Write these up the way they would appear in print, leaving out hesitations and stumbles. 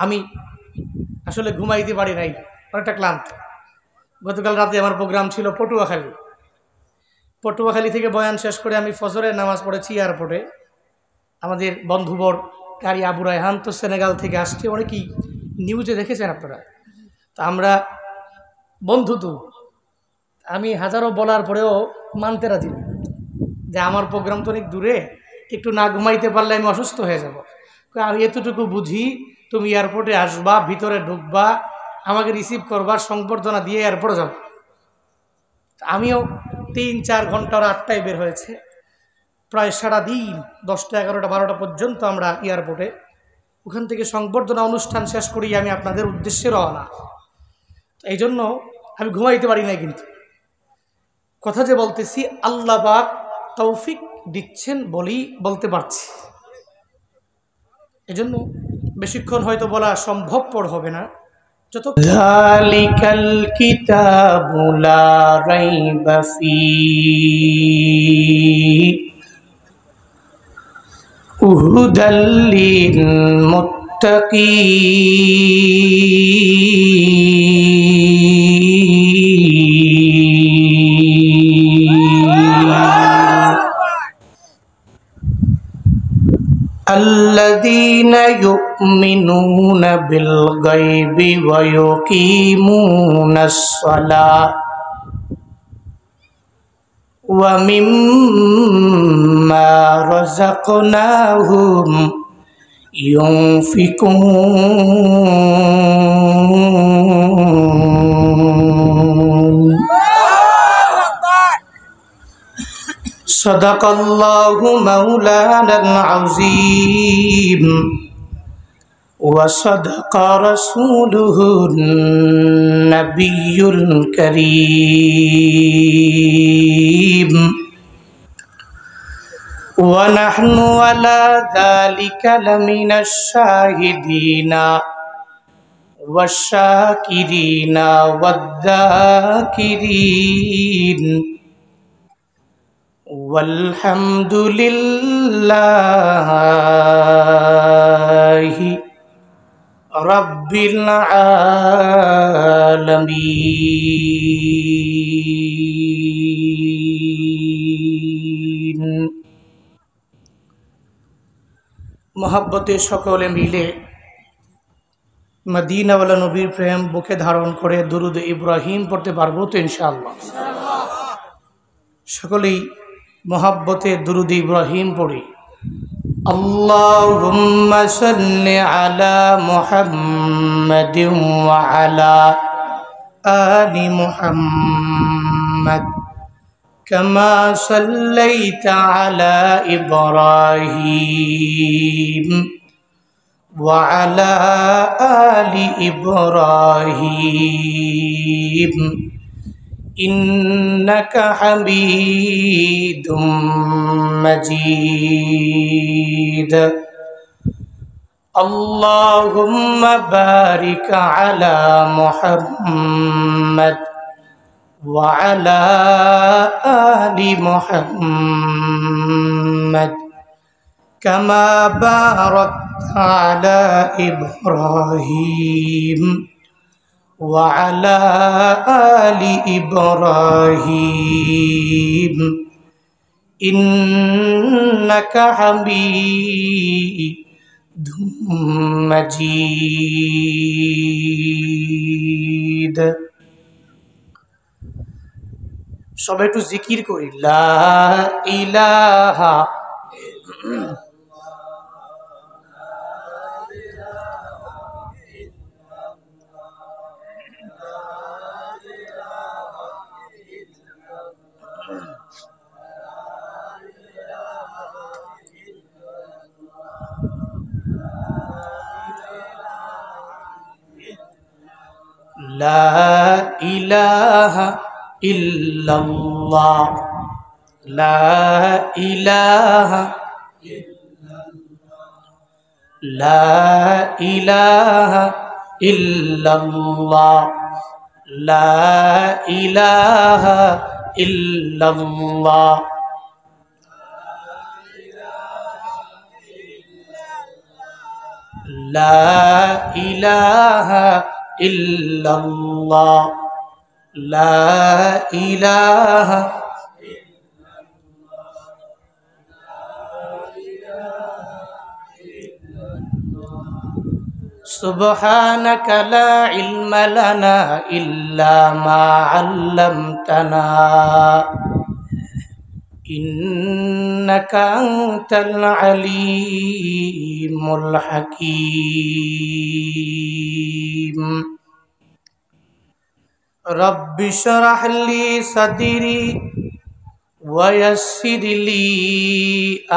আমি আসলে ঘুমাইতে পারি নাই, অনেকটা ক্লান্ত। গতকাল রাতে আমার প্রোগ্রাম ছিল পটুয়াখালী থেকে বয়ান শেষ করে আমি ফজরের নামাজ পড়েছি এয়ারপোর্টে। আমাদের বন্ধুবর কারি আবু রায়হান তো সেনেগাল থেকে আসছে, অনেকেই নিউজে দেখেছেন আপনারা। তা আমরা বন্ধু তো, আমি হাজারো বলার পরেও মানতে রাজি না যে আমার প্রোগ্রাম তো অনেক দূরে, একটু না ঘুমাইতে পারলে আমি অসুস্থ হয়ে যাব। আমি এতটুকু বুঝি, তুমি এয়ারপোর্টে আসবা, ভিতরে ঢুকবা, আমাকে রিসিভ করবা, সংবর্ধনা দিয়ে এয়ারপোর্টে যাব। আমিও 3-4 ঘন্টা, 8টায় বের হয়েছে, প্রায় সারাদিন 10টা 11টা 12টা পর্যন্ত আমরা এয়ারপোর্টে। ওখান থেকে সংবর্ধনা অনুষ্ঠান শেষ করি আমি আপনাদের উদ্দেশ্যে রওনা। এই জন্য আমি ঘুমাইতে পারি নাই, কিন্তু কথা যে বলতেছি আল্লাহ পাক তৌফিক দিচ্ছেন বলেই বলতে পারছি। এজন্য বেশিক্ষণ হয়তো বলা সম্ভবপর হবে না। যত যালিকাল কিতাবু লা রাইবা ফীহি হুদাল লিল الذين يؤمنون بالغيب ويقيمون الصلاة ومما رزقناهم ينفقون صدق الله مولانا العظيم وصدق رسوله النبي الكريم ونحن على ذلك لمن الشاهدين والشاكرين والذاكرين والحمد لله رب العالمين। মোহাব্বতে সকলে মিলে মদিনাওয়ালা নবীর প্রেম বুকে ধারণ করে দুরুদ ইব্রাহিম পড়তে পারবো তো ইনশাআল্লাহ? সকলেই মোহাব্বতে দুরুদ ইব্রাহিম পড়ি। আল্লাহুম্মা সাল্লি আলা মুহাম্মাদিন ওয়া আলা আলি মুহাম্মাদ কামা সাল্লাইতা আলা ইব্রাহিম ওয়া আলা আলি ইব্রাহিম إنك حميد مجيد اللهم بارك على محمد وعلى آل محمد كما باركت على إبراهيم وعلى آل إبراهيم إنك حميد مجيد। সবাই একটু জিকির করি, লা ইলাহা লা ইলাহা ইল্লাল্লাহ লা ইলাহা লা ইলাহা ইল্লাল্লাহ লা ইলাহা ইল্লাল্লাহ লা ইলাহা ইল্লাল্লাহ লা ইলাহা সুবহানাকা লা ইলমা লানা ইল্লা মা আল্লামতানা ইন্নাকা আনতাল আলীমুল হাকীম রব্বি শরহ লি সাদরি ওয়া ইয়াসসির লি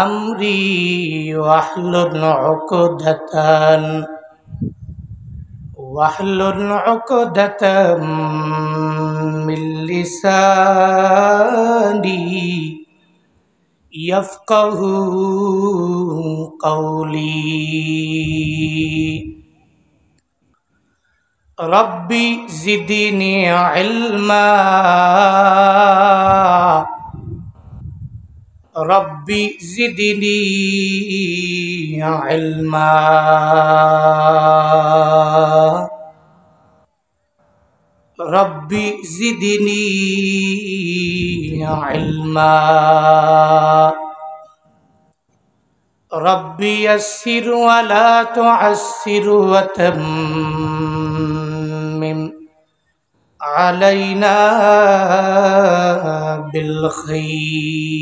আমরি ওয়াহলুল উকদাতাম মিন লিসানি ইয়াফকাহু কওলি রব্বি জিদনি ইলমা রব্বি জিদনি ইলমা রব্বি জিদনি ইলমা রব্বি ইয়াসসির ওয়া লা তু'আসসির ওয়া তাম্মিম আলাইনা বিল খাইর।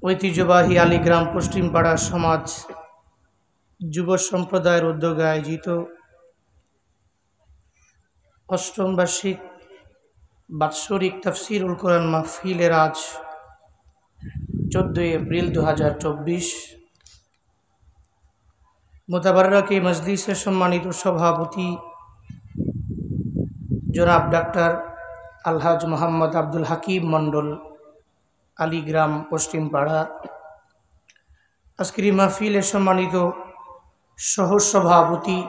ঐতিহ্যবাহী আলীগ্রাম পশ্চিমপাড়া সমাজ যুব সম্প্রদায়ের উদ্যোগে আয়োজিত অষ্টম বার্ষিক বাৎসরিক তাফসীরুল কোরআন মাহফিলের আজ 14 এপ্রিল 2024 মুতাবাররাক এই মজলিসের সম্মানিত সভাপতি জনাব ডাক্তার আলহাজ মোহাম্মদ আব্দুল হাকিম মণ্ডল আলীগ্রাম পশ্চিমপাড়া, আজকের এই মাহফিলের সম্মানিত সহ সভাপতি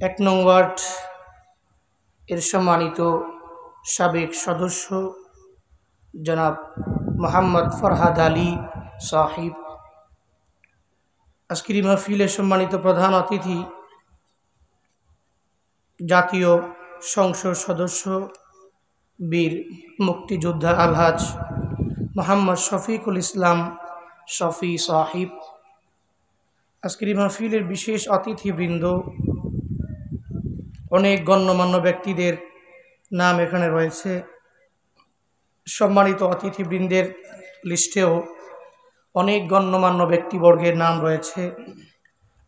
1 নং ওয়ার্ড এর সম্মানিত সাবেক সদস্য জনাব মোহাম্মদ ফরহাদ আলী সাহিব, আজকের এই মাহফিলের সম্মানিত প্রধান অতিথি জাতীয় সংসদ সদস্য বীর মুক্তিযোদ্ধা আলহাজ মোহাম্মদ শফিকুল ইসলাম শফি সাহিব, আজকের এই মাহফিলের বিশেষ অতিথিবৃন্দ, অনেক গণ্যমান্য ব্যক্তিদের নাম এখানে রয়েছে। সম্মানিত অতিথিবৃন্দের লিস্টেও অনেক গণ্যমান্য ব্যক্তিবর্গের নাম রয়েছে।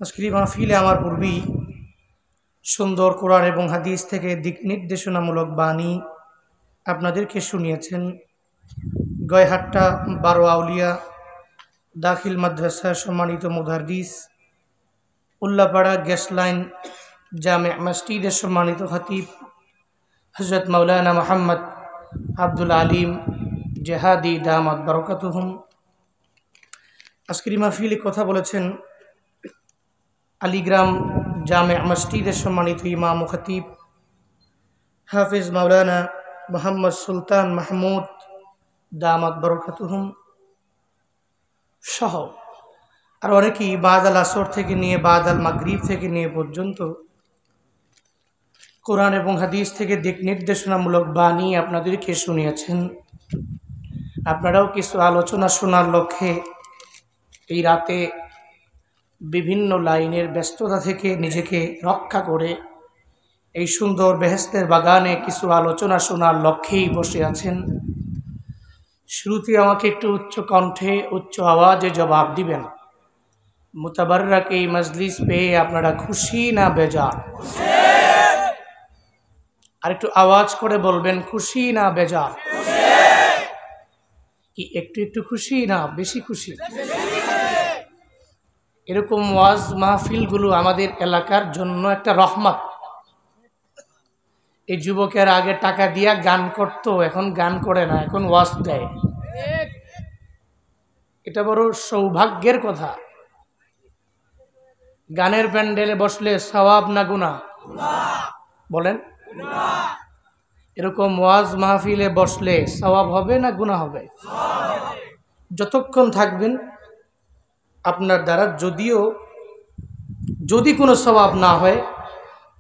আজকের এই মাহফিলে আমার পূর্বেই সুন্দর কোরআন এবং হাদিস থেকে দিক নির্দেশনামূলক বাণী আপনাদেরকে শুনিয়েছেন। গয়হাট্টা 12 আউলিয়া দাখিল মাদ্রাসার সম্মানিত মুদাররিস, উল্লাপাড়া গ্যাস লাইন জামে মসজিদের সম্মানিত খতিব হযরত মাওলানা মোহাম্মদ আব্দুল আলিম জেহাদি দামাত বরকাতুহুম, আজকের মাহফিলে কথা বলেছেন আলীগ্রাম জামে মসজিদের সম্মানিত ইমাম ও খতিব হাফিজ মাওলানা মোহাম্মদ সুলতান মাহমুদ দামাত বরকাতুহুম সহ আর অনেকেই বাদাল আসর থেকে নিয়ে বাদাল মাগরিব থেকে নিয়ে পর্যন্ত কোরআন এবং হাদিস থেকে দিক নির্দেশনামূলক বাণী আপনাদেরকে শুনিয়েছেন। আপনারাও কিছু আলোচনা শোনার লক্ষ্যে এই রাতে বিভিন্ন লাইনের ব্যস্ততা থেকে নিজেকে রক্ষা করে এই সুন্দর বেহেশতের বাগানে কিছু আলোচনা শোনার লক্ষ্যেই বসে আছেন। শুরুতে আমাকে একটু উচ্চ কণ্ঠে উচ্চ আওয়াজে জবাব দিবেন, মুতাবাররাক এই মজলিস পেয়ে আপনারা খুশি না বেজার? আর একটু আওয়াজ করে বলবেন, খুশি না বেজার? কি একটু একটু খুশি না বেশি খুশি? এরকম ওয়াজ মাহফিলগুলো আমাদের এলাকার জন্য একটা রহমত। এই যুবকের আগে টাকা দিয়া গান করতো, এখন গান করে না, এখন ওয়াজ দেয়। এটা বড় সৌভাগ্যের কথা। গানের প্যান্ডেলে বসলে সওয়াব না গুনাহ? বলেন। এরকম ওয়াজ মাহফিলে বসলে সওয়াব হবে না গুনাহ হবে? যতক্ষণ থাকবেন আপনার দ্বারা যদি কোনো সওয়াব না হয়,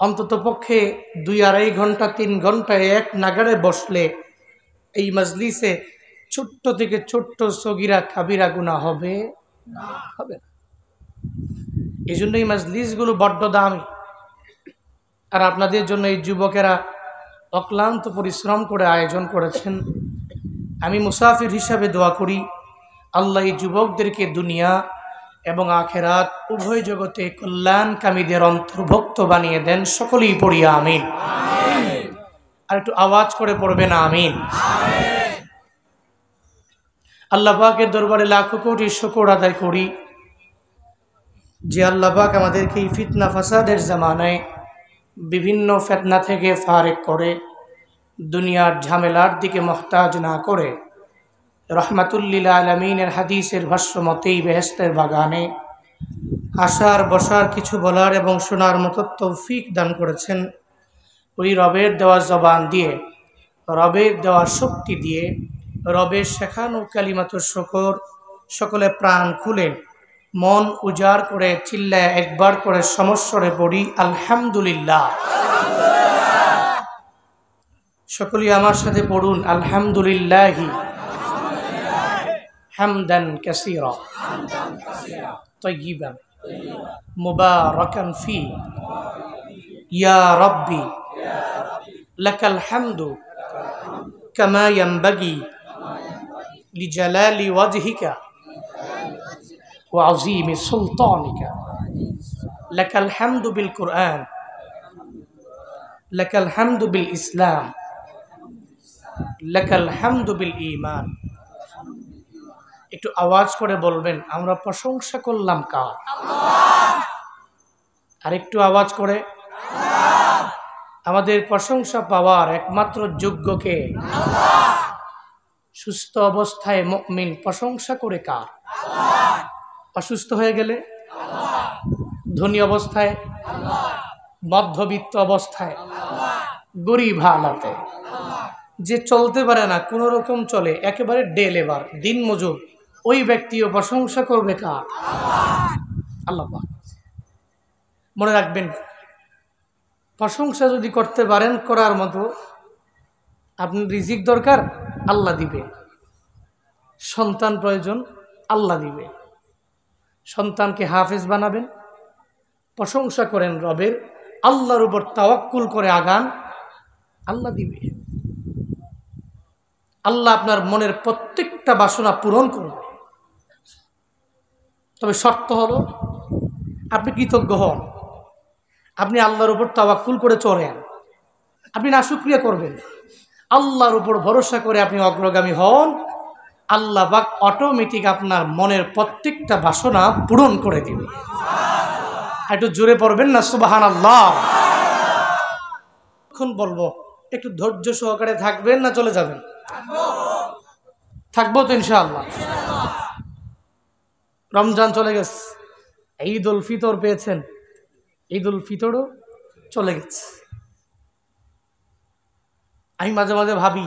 অন্তত পক্ষে 2-2.5 ঘন্টা 3 ঘন্টা এক নাগাড়ে বসলে এই মজলিসে ছোট্ট থেকে ছোট্ট সগীরা কাবিরা গুনাহ হবে না? হবে না। এই জন্য এই মজলিসগুলো বড্ড দামি। আর আপনাদের জন্য এই যুবকেরা অক্লান্ত পরিশ্রম করে আয়োজন করেছেন। আমি মুসাফির হিসাবে দোয়া করি আল্লাহ এই যুবকদেরকে দুনিয়া এবং আখেরাত উভয় জগতে কল্যাণকামীদের অন্তর্ভুক্ত বানিয়ে দেন। সকলেই পড়ি আমিন। আর একটু আওয়াজ করে পড়বেন আমিন। আল্লাহ পাকের দরবারে লাখো কোটি শুকর আদায় করি যে আল্লাহ পাক আমাদেরকে এই ফিতনা ফাসাদের জামানায় বিভিন্ন ফিতনা থেকে ফারেক করে দুনিয়ার ঝামেলার দিকে মুহতাজ না করে রহমাতুল লিল আলামিনের হাদিসের ভাষ্য মতেই বেহেশতের বাগানে আসার বসার, কিছু বলার এবং শোনার মতো তৌফিক দান করেছেন। ওই রবের দেওয়া জবান দিয়ে, রবের দেওয়া শক্তি দিয়ে, রবের শেখানো কালিমাতুশ শুকর সকলে প্রাণ খুলে মন উজাড় করে চিল্লায় একবার করে সমস্বরে পড়ি আলহামদুলিল্লাহ। সকলেই আমার সাথে পড়ুন আলহামদুলিল্লাহি হামদান কাসীরা তাইয়িবান মুবারাকান ফি ইয়া রাব্বি লাকাল হামদু কামা ইয়ানবাগি লিজালালি ওয়াজহিকা ওয়া আযীমি সুলতানিকা লাকাল হামদু বিল কুরআন লাকাল হামদু বিল ইসলাম লাকাল হামদু বিল ঈমান। একটু আওয়াজ করে বলবেন আমরা প্রশংসা করলাম কার? আল্লাহ। আর একটু আওয়াজ করে আল্লাহ। আমাদের প্রশংসা পাওয়ার একমাত্র যোগ্য কে? আল্লাহ। সুস্থ অবস্থায় মুমিন প্রশংসা করে কার? আল্লাহ। অসুস্থ হয়ে গেলে আল্লাহ। ধনী অবস্থায় আল্লাহ। মধ্যবিত্ত অবস্থায় আল্লাহ। গরিব হালাতে আল্লাহ। যে চলতে পারে না, কোনো রকম চলে, একেবারে ডে লেবার, দিন মজুর, ওই ব্যক্তিও প্রশংসা করবে কার? আল্লাহ। মনে রাখবেন, প্রশংসা যদি করতে পারেন করার মতো, আপনি রিজিক দরকার আল্লাহ দিবে, সন্তান প্রয়োজন আল্লাহ দিবে, সন্তানকে হাফেজ বানাবেন, প্রশংসা করেন রবের, আল্লাহর উপর তাওয়াক্কুল করে আগান, আল্লাহ দিবে। আল্লাহ আপনার মনের প্রত্যেকটা বাসনা পূরণ করবে। তবে শর্ত হলো আপনি কৃতজ্ঞ হন, আপনি আল্লাহর উপর তাওয়াক্কুল করে চলেন, আপনি নাশুকরিয়া করবেন, আল্লাহর উপর ভরসা করে আপনি অগ্রগামী হন, আল্লাহ পাক অটোমেটিক আপনার মনের প্রত্যেকটা বাসনা পূরণ করে দিবে। একটু জোরে পড়বেন না সুবহানাল্লাহ। এখন বলবো একটু ধৈর্য সহকারে থাকবেন না চলে যাবেন? থাকবো তো ইনশাআল্লাহ। রমজান চলে গেছে, ঈদ উল ফিতর পেয়েছেন, ঈদ উল ফিতরও চলে গেছে। আমি মাঝে মাঝে ভাবি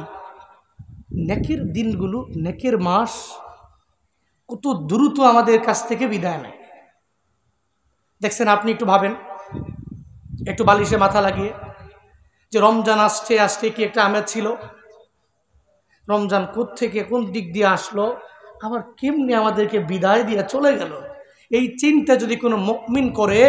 নেকের দিনগুলো, নেকের মাস কত দ্রুত আমাদের কাছ থেকে বিদায় নেয়। দেখছেন, আপনি একটু ভাবেন, একটু বালিশে মাথা লাগিয়ে, যে রমজান আসছে আসছে কি একটা আমেজ ছিল, রমজান কোত্থেকে কোন দিক দিয়ে আসলো, আবার কেমনি আমাদেরকে বিদায় দিয়ে চলে গেল। এই চিন্তা যদি কোনো মুমিন করে,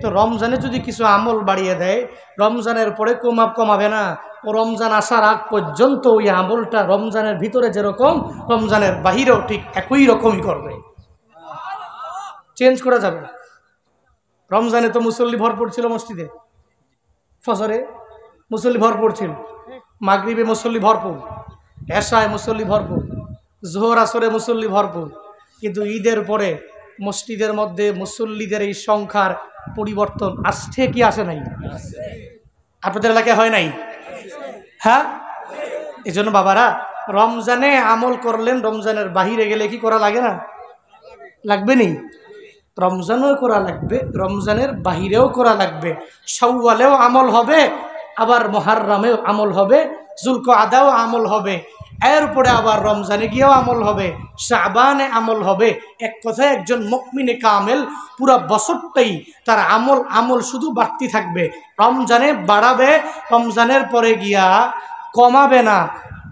তো রমজানে যদি কিছু আমল বাড়িয়ে দেয়, রমজানের পরে কমাবে না, ও রমজান আসার আগ পর্যন্ত ওই আমলটা রমজানের ভিতরে যেরকম, রমজানের বাহিরেও ঠিক একই রকমই করবে, চেঞ্জ করা যাবে না। রমজানে তো মুসল্লি ভরপুর ছিল, মসজিদে ফজরে মুসল্লি ভরপুর ছিল, মাগরিবে মুসল্লি ভরপুর, এশায় মুসল্লি ভরপুর, জোহর আসরে মুসল্লি ভরপুর। কিন্তু ঈদের পরে মসজিদের মধ্যে মুসল্লিদের এই সংখ্যার পরিবর্তন আসছে কি আসে নাই? আপনাদের এলাকায় হয় নাই? হ্যাঁ, এই জন্য বাবারা, রমজানে আমল করলেন, রমজানের বাহিরে গেলে কি করা লাগে না? লাগবে নি? রমজানও করা লাগবে, রমজানের বাহিরেও করা লাগবে, শাওয়ালেও আমল হবে, আবার মুহররমেও আমল হবে, যুলকআদাও আমল হবে, এরপরে আবার রমজানে গিয়েও আমল হবে, শাবানে আমল হবে। এক কথায় একজন মুমিনে কামেল পুরো বছরটাই তার আমল শুধু বাড়তি থাকবে। রমজানে বাড়াবে, রমজানের পরে গিয়া কমাবে না,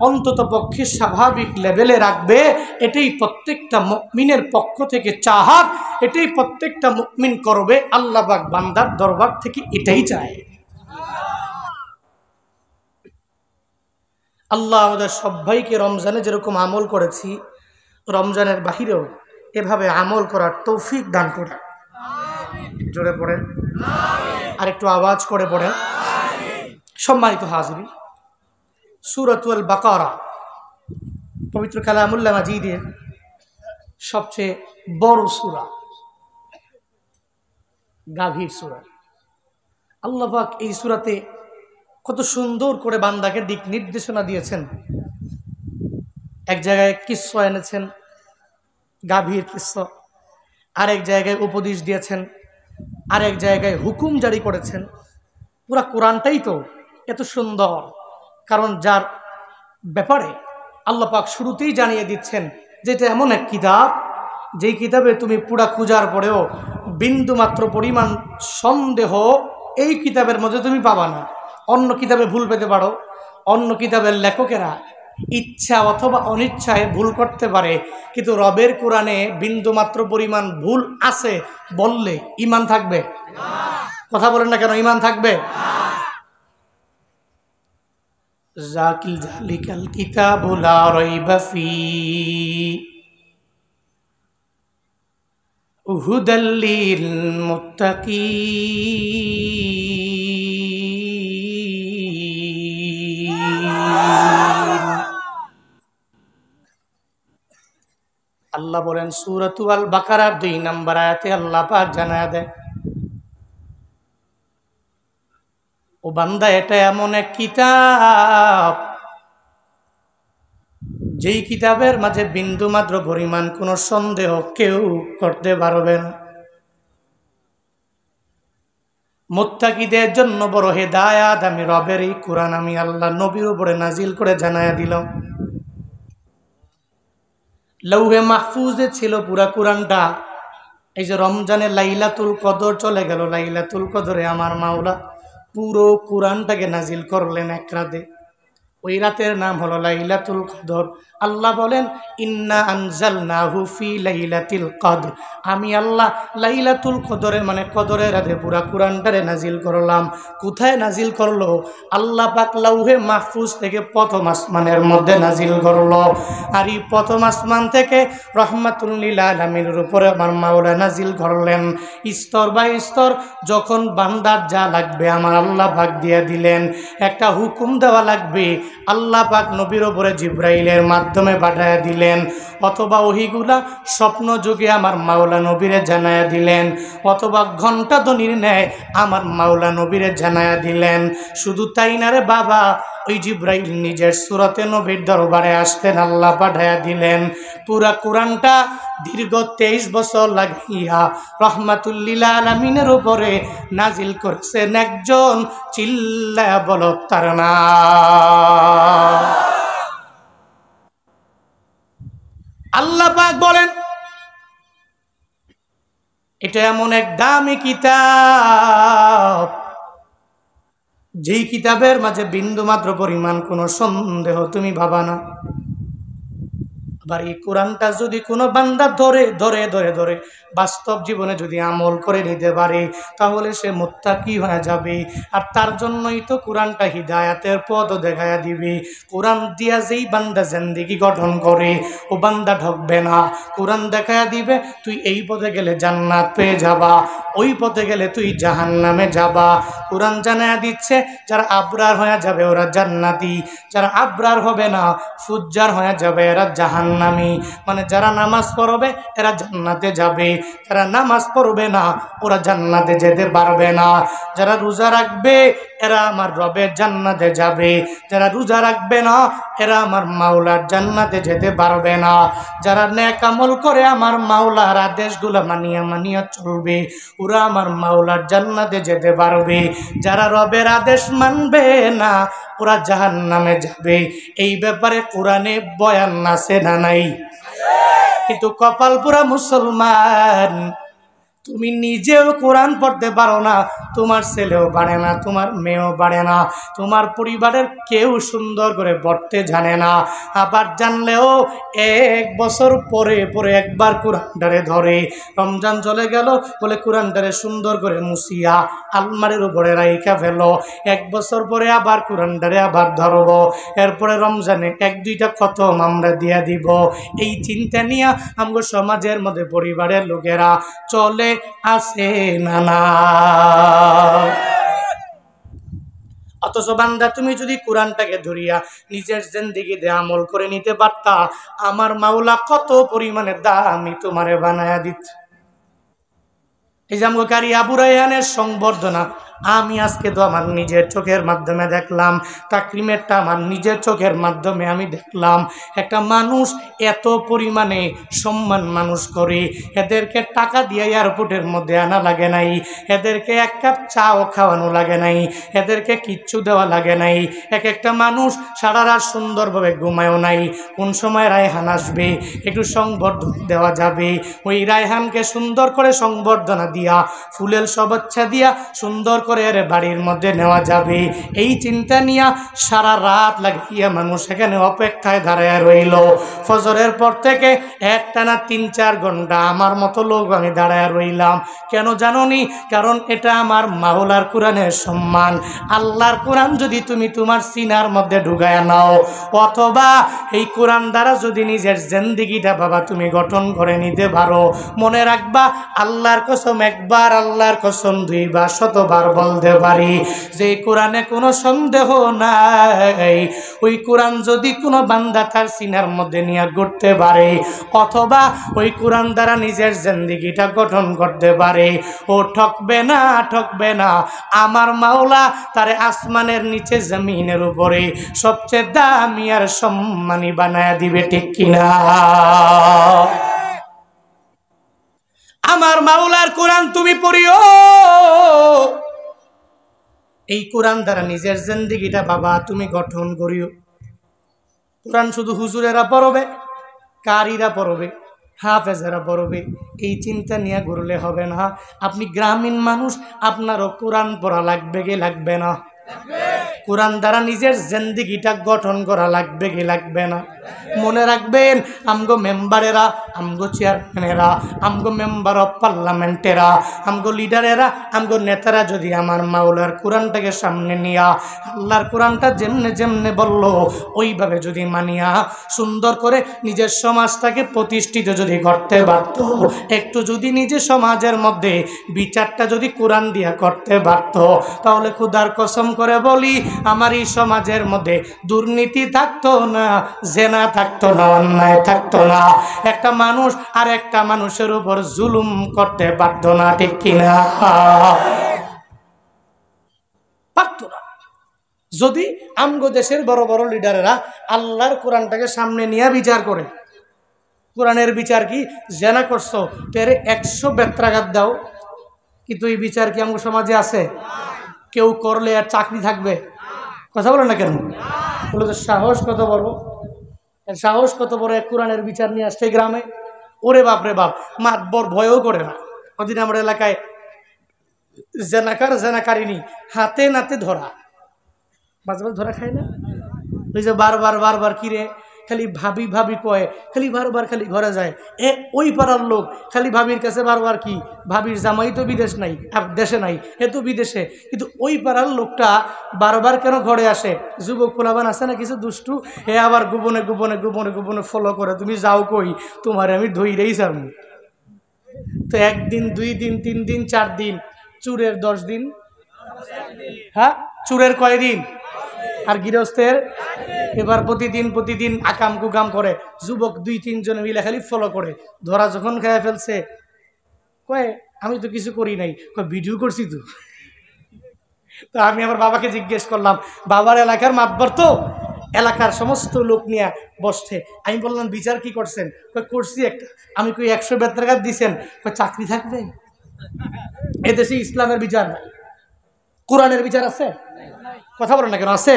অন্তত পক্ষে স্বাভাবিক লেভেলে রাখবে। এটাই প্রত্যেকটা মুমিনের পক্ষ থেকে চাহাত, এটাই প্রত্যেকটা মুমিন করবে। আল্লাহ পাক বান্দার দরবার থেকে এটাই চায়। আল্লাহ আমাদের সবাইকে রমজানে যেরকম আমল করেছি, রমজানের বাহিরেও এভাবে আমল করার তৌফিক দান করে। জোরে পড়েন, আর একটু আওয়াজ করে পড়েন। সম্মানিত হাজির, সূরাতুল বাকারা পবিত্র কালামুল্লাহ মাজিদের সবচেয়ে বড় সূরা, গাভীর সূরা। আল্লাহ পাক এই সূরাতে কত সুন্দর করে বান্দাকে দিক নির্দেশনা দিয়েছেন। এক জায়গায় কিস্সা এনেছেন, গাভীর কিস্সা, আরেক জায়গায় উপদেশ দিয়েছেন, আরেক জায়গায় হুকুম জারি করেছেন। পুরা কোরআনটাই তো এত সুন্দর, কারণ যার ব্যাপারে আল্লাহ পাক শুরুতেই জানিয়ে দিচ্ছেন যে এটা এমন এক কিতাব, যেই কিতাবে তুমি পুরা খুঁজার পরেও বিন্দুমাত্র পরিমাণ সন্দেহ এই কিতাবের মধ্যে তুমি পাবা না। অন্য কিতাবে ভুল পেতে পারো, অন্য কিতাবের লেখকেরা ইচ্ছা অথবা অনিচ্ছায় ভুল করতে পারে, কিন্তু রবের কোরআনে বিন্দুমাত্র পরিমাণ ভুল আছে বললে ঈমান থাকবে? কথা বলেন না কেন, ঈমান থাকবে? যালিকাল কিতাবু লা রাইবা ফীহি হুদাল লিল মুত্তাকিন। আল্লাহ বলেন সূরাতুল বাকারার 2 নম্বর আয়াতে আল্লাহ পাক জানায় দেয়, ও বান্দা এটা এমন এক কিতাব যেই কিতাবের মাঝে বিন্দুমাত্র পরিমাণ কোনো সন্দেহ কেউ করতে পারবে না। মুত্তাকিদের জন্য বড় হেদায়াত আমি রবের এই কোরআন আমি আল্লাহ নবীর উপরে নাজিল করে জানায়া দিলাম। লৌহে মাহফুজে ছিল পুরা কোরআনটা। এই যে রমজানে লাইলাতুল কদর চলে গেল, লাইলাতুল কদরে আমার মাওলা পুরো কোরআনটাকে নাজিল করলেন এক রাতে। ওই রাতের নাম হলো লাইলাতুল কদর। আল্লাহ বলেন ইন্না আনজালনাহু ফি লাইলাতিল কদর, আমি আল্লাহ লাইলাতুল কদরে মানে কদরের রাতে পুরা কোরআনটারে নাজিল করলাম। কোথায় নাজিল করলো? আল্লাহ পাক লাউহে মাহফুজ থেকে প্রথম আসমানের মধ্যে নাজিল করলো। আর এই প্রথম আসমান থেকে রহমাতুল লিল আলামিনের উপরে আমার মাওলা নাজিল করলেন। স্তর বাই স্তর যখন বান্দার যা লাগবে আমার আল্লাহ পাক দিয়ে দিলেন। একটা হুকুম দেওয়া লাগবে, আল্লাহ পাক নবীর উপরে জিবরাইলের মাধ্যমে পাঠায়া দিলেন, অথবা ওহিগুলা স্বপ্ন যুগে আমার মাওলা নবীরে জানায়া দিলেন, অথবা ঘণ্টা ধ্বনির ন্যায় আমার মাওলা নবীরে জানায়া দিলেন। শুধু তাই না রে বাবা, ওই জিবরাইল নিজের সুরতে নবীর দরবারে আসতেন, আল্লাহ পাঠায়া দিলেন। পুরা কোরআনটা দীর্ঘ 23 বছর লাগিয়া রহমাতুল লিল আলামিনের উপরে নাজিল করেছেন একজন, চিল্লায়া বলো তার নাম। আল্লাহ পাক বলেন এটা এমন এক দামি কিতাব যেই কিতাবের মাঝে বিন্দুমাত্র পরিমাণ কোনো সন্দেহ তুমি ভাবা না। আবার এই কোরআনটা যদি কোনো বান্দা ধরে ধরে ধরে ধরে বাস্তব জীবনে যদি আমল করে নিতে পারে, তাহলে সে মুত্তাকি হয়ে যাবে। আর তার জন্যই তো কোরআনটা হিদায়াতের পথ দেখায়া দিবে। কোরআন দিয়া যেই বান্দা জিন্দেগি গঠন করে ও বান্দা ঢকবে না। কোরআন দেখায়া দিবে তুই এই পথে গেলে জান্নাত পেয়ে যাবা, ওই পথে গেলে তুই জাহান্নামে যাবা। কোরআন জানায়া দিচ্ছে যারা আবরার হয়ে যাবে ওরা জান্নাতি, যারা আবরার হবে না ফুজ্জার হয়ে যাবে এরা জাহান্নামী। মানে যারা নামাজ পড়বে এরা জান্নাতে যাবে, যারা নামাজ পড়বে না ওরা জান্নাতে যেতে পারবে না। যারা রোজা রাখবে এরা আমার রবের জান্নাতে যাবে। যারা রোজা রাখবে না এরা আমার মাওলার জান্নাতে যেতে পারবে না। যারা নেক আমল করে আমার মাওলার আদেশগুলো মানিয়া চলবে ওরা আমার মাওলার জান্নাতে যেতে পারবে। যারা রবের আদেশ মানবে না ওরা জাহান্নামে যাবে। এই ব্যাপারে কোরআনে বয়ান আছে না নাই? কিন্তু কপাল পুরা মুসলমান, তুমি নিজেও কোরআন পড়তে পারো না, তোমার ছেলেও পারে না, তোমার মেয়েও পারে না, তোমার পরিবারের কেউ সুন্দর করে পড়তে জানে না। আবার জানলেও 1 বছর পরে পরে একবার কোরআনটারে ধরে। রমজান চলে গেল বলে কোরআনটারে সুন্দর করে মুছিয়া আলমারির উপরে রাইখা ফেলো। 1 বছর পরে আবার কোরআনটারে আবার ধরবো, এরপরে রমজানে 1-2টা খতম আমরা দিয়া দিব। এই চিন্তা নিয়ে আমগো সমাজের মধ্যে পরিবারের লোকেরা চলে আসে না। অথচ বান্দা তুমি যদি কোরআনটাকে ধরিয়া নিজের জিন্দেগিতে আমল করে নিতে পারতা, আমার মাওলা কত পরিমাণে দামি তোমারে বানায়া দিত। এই যে আমগো কারি আবু রায়হানের সংবর্ধনা আমি আজকে তো আমার নিজের চোখের মাধ্যমে দেখলাম, তাকরিমেরটা আমার নিজের চোখের মাধ্যমে আমি দেখলাম। একটা মানুষ এত পরিমাণে সম্মান মানুষ করে, এদেরকে টাকা দিয়ে এয়ারপোর্টের মধ্যে আনা লাগে নাই, এদেরকে 1 কাপ চাও খাওয়ানো লাগে নাই, এদেরকে কিচ্ছু দেওয়া লাগে নাই। এক একটা মানুষ সারা রাত সুন্দরভাবে ঘুমায়ও নাই, কোন সময় রায়হান আসবে একটু সংবর্ধনা দেওয়া যাবে, ওই রায়হানকে সুন্দর করে সংবর্ধনা দিয়া ফুলের শুভেচ্ছা দিয়া সুন্দর করে এর বাড়ির মধ্যে নেওয়া যাবে। এই চিন্তা নিয়ে সারা রাত লাগিয়া মানুষ এখানে অপেক্ষায় দাঁড়ায় রইল। ফজরের পর থেকে একটানা 3-4 ঘন্টা আমার মতো লোক আমি দাঁড়ায় রইলাম। কেন জানোনি? কারণ এটা আমার মাওলার কোরআনের সম্মান। আল্লাহর কোরআন যদি তুমি তোমার সিনার মধ্যে ঢুকায় নাও, অথবা এই কোরআন দ্বারা যদি নিজের জিন্দেগিটা বাবা তুমি গঠন করে নিতে পারো, মনে রাখবা আল্লাহর কসম একবার, আল্লাহর কসম 2 বার, 100 বার বলতে পারি যে কোরআনে কোনো সন্দেহ নাই। ওই কোরআন যদি কোনো বান্দা তার সিনার মধ্যে নিয়ে ঘুরতে পারে, অথবা ওই কোরআন দ্বারা নিজের জিন্দেগিটা গঠন করতে পারে, ও ঠকবে না, ঠকবে না। আমার মাওলা তারে আসমানের নিচে জমিনের উপরে সবচেয়ে দামি আর সম্মানী বানায়া দিবে, ঠিক কিনা? আমার মাওলার কোরআন তুমি পড়িও, এই কোরআন দ্বারা নিজের জিন্দেগিটা বাবা তুমি গঠন করিও। কোরআন শুধু হুজুরেরা পড়বে, কারীরা পড়বে, হাফেজেরা পড়বে, এই চিন্তা নিয়ে ঘুরলে হবে না। আপনি গ্রামীণ মানুষ, আপনারও কোরআন পড়া লাগবে কি লাগবে না? কোরআন দ্বারা নিজের জিন্দেগিটা গঠন করা লাগবে কি লাগবে না? মনে রাখবেন আমগো মেম্বারেরা, আমগো চেয়ারম্যানেরা, আমগো মেম্বার অফ পার্লামেন্টেরা, আমগো লিডারেরা, আমগো নেতারা যদি আমার মাওলার কোরআনটাকে সামনে নিয়া আল্লাহর কোরআনটা যেমনে যেমনে বলল ওইভাবে যদি মানিয়া সুন্দর করে নিজের সমাজটাকে প্রতিষ্ঠিত যদি করতে পারত, একটু যদি নিজের সমাজের মধ্যে বিচারটা যদি কোরআন দিয়া করতে পারত, তাহলে খোদার কসম করে বলি আমার এই সমাজের মধ্যে দুর্নীতি থাকতো না, জেনা থাকতো না, অন্যায় থাকতো না, একটা মানুষ আর একটা মানুষের উপর জুলুম করতে পারতো না, ঠিক কিনা? পারতো না। যদি আমগো দেশের বড় বড় লিডারেরা আল্লাহর কোরআনটাকে সামনে নিয়ে বিচার করে, কোরআনের বিচার কি? জেনা করছো তেরে 100 বেত্রাঘাত দাও, কিন্তু এই বিচার কি আমগো সমাজে আছে? কেউ করলে আর চাকরি থাকবে? কথা বলো না কেন? বলো তো সাহস কত বড়, সাহস কত বড় এক কোরআনের বিচার নিয়ে আসছে গ্রামে। ওরে বাপ রে বাপ, মাতবর ভয়ও করে না। ওদিন আমার এলাকায় জেনাকার জেনাকারিনী হাতে নাতে ধরা, মাঝে মাঝে ধরা খায় না, ওই যে বারবার বারবার কিরে খালি ভাবি ভাবি কয়, খালি বারবার খালি ঘরে যায়। ওই পাড়ার লোক খালি ভাবির কাছে বারবার কি, ভাবির জামাই তো বিদেশ নাই, দেশে নাই, এ তো বিদেশে, কিন্তু ওই পাড়ার লোকটা বারবার কেন ঘরে আসে? যুবক পোলাবান আছে না কিছু দুষ্টু, হে আবার গোপনে গোপনে গোপনে গোপনে ফলো করে, তুমি যাও কই, তোমার আমি ধইরেই ছাড়ব। তো 1 দিন 2 দিন 3 দিন 4 দিন, চুরের 10 দিন, হ্যাঁ চুরের কয় দিন, আর গৃহস্থের এবার প্রতিদিন প্রতিদিন আকাম কুকাম করে। যুবক 2-3 জন মিলে খালি ফলো করে। ধরা যখন খেয়ে ফেলছে কয় আমি তো কিছু করি নাই, কয় ভিডিও করছি তো। তো আমি আমার বাবাকে জিজ্ঞেস করলাম, বাবার এলাকার মাতবর তো, এলাকার সমস্ত লোক নিয়ে বসছে। আমি বললাম বিচার কি করছেন? করছি একটা। আমি কই 100 বেত্রাঘাত দিছেন? চাকরি থাকবে? এদেশে ইসলামের বিচার নাই, কোরআনের বিচার আছে? কথা বলেন না কেন, আছে?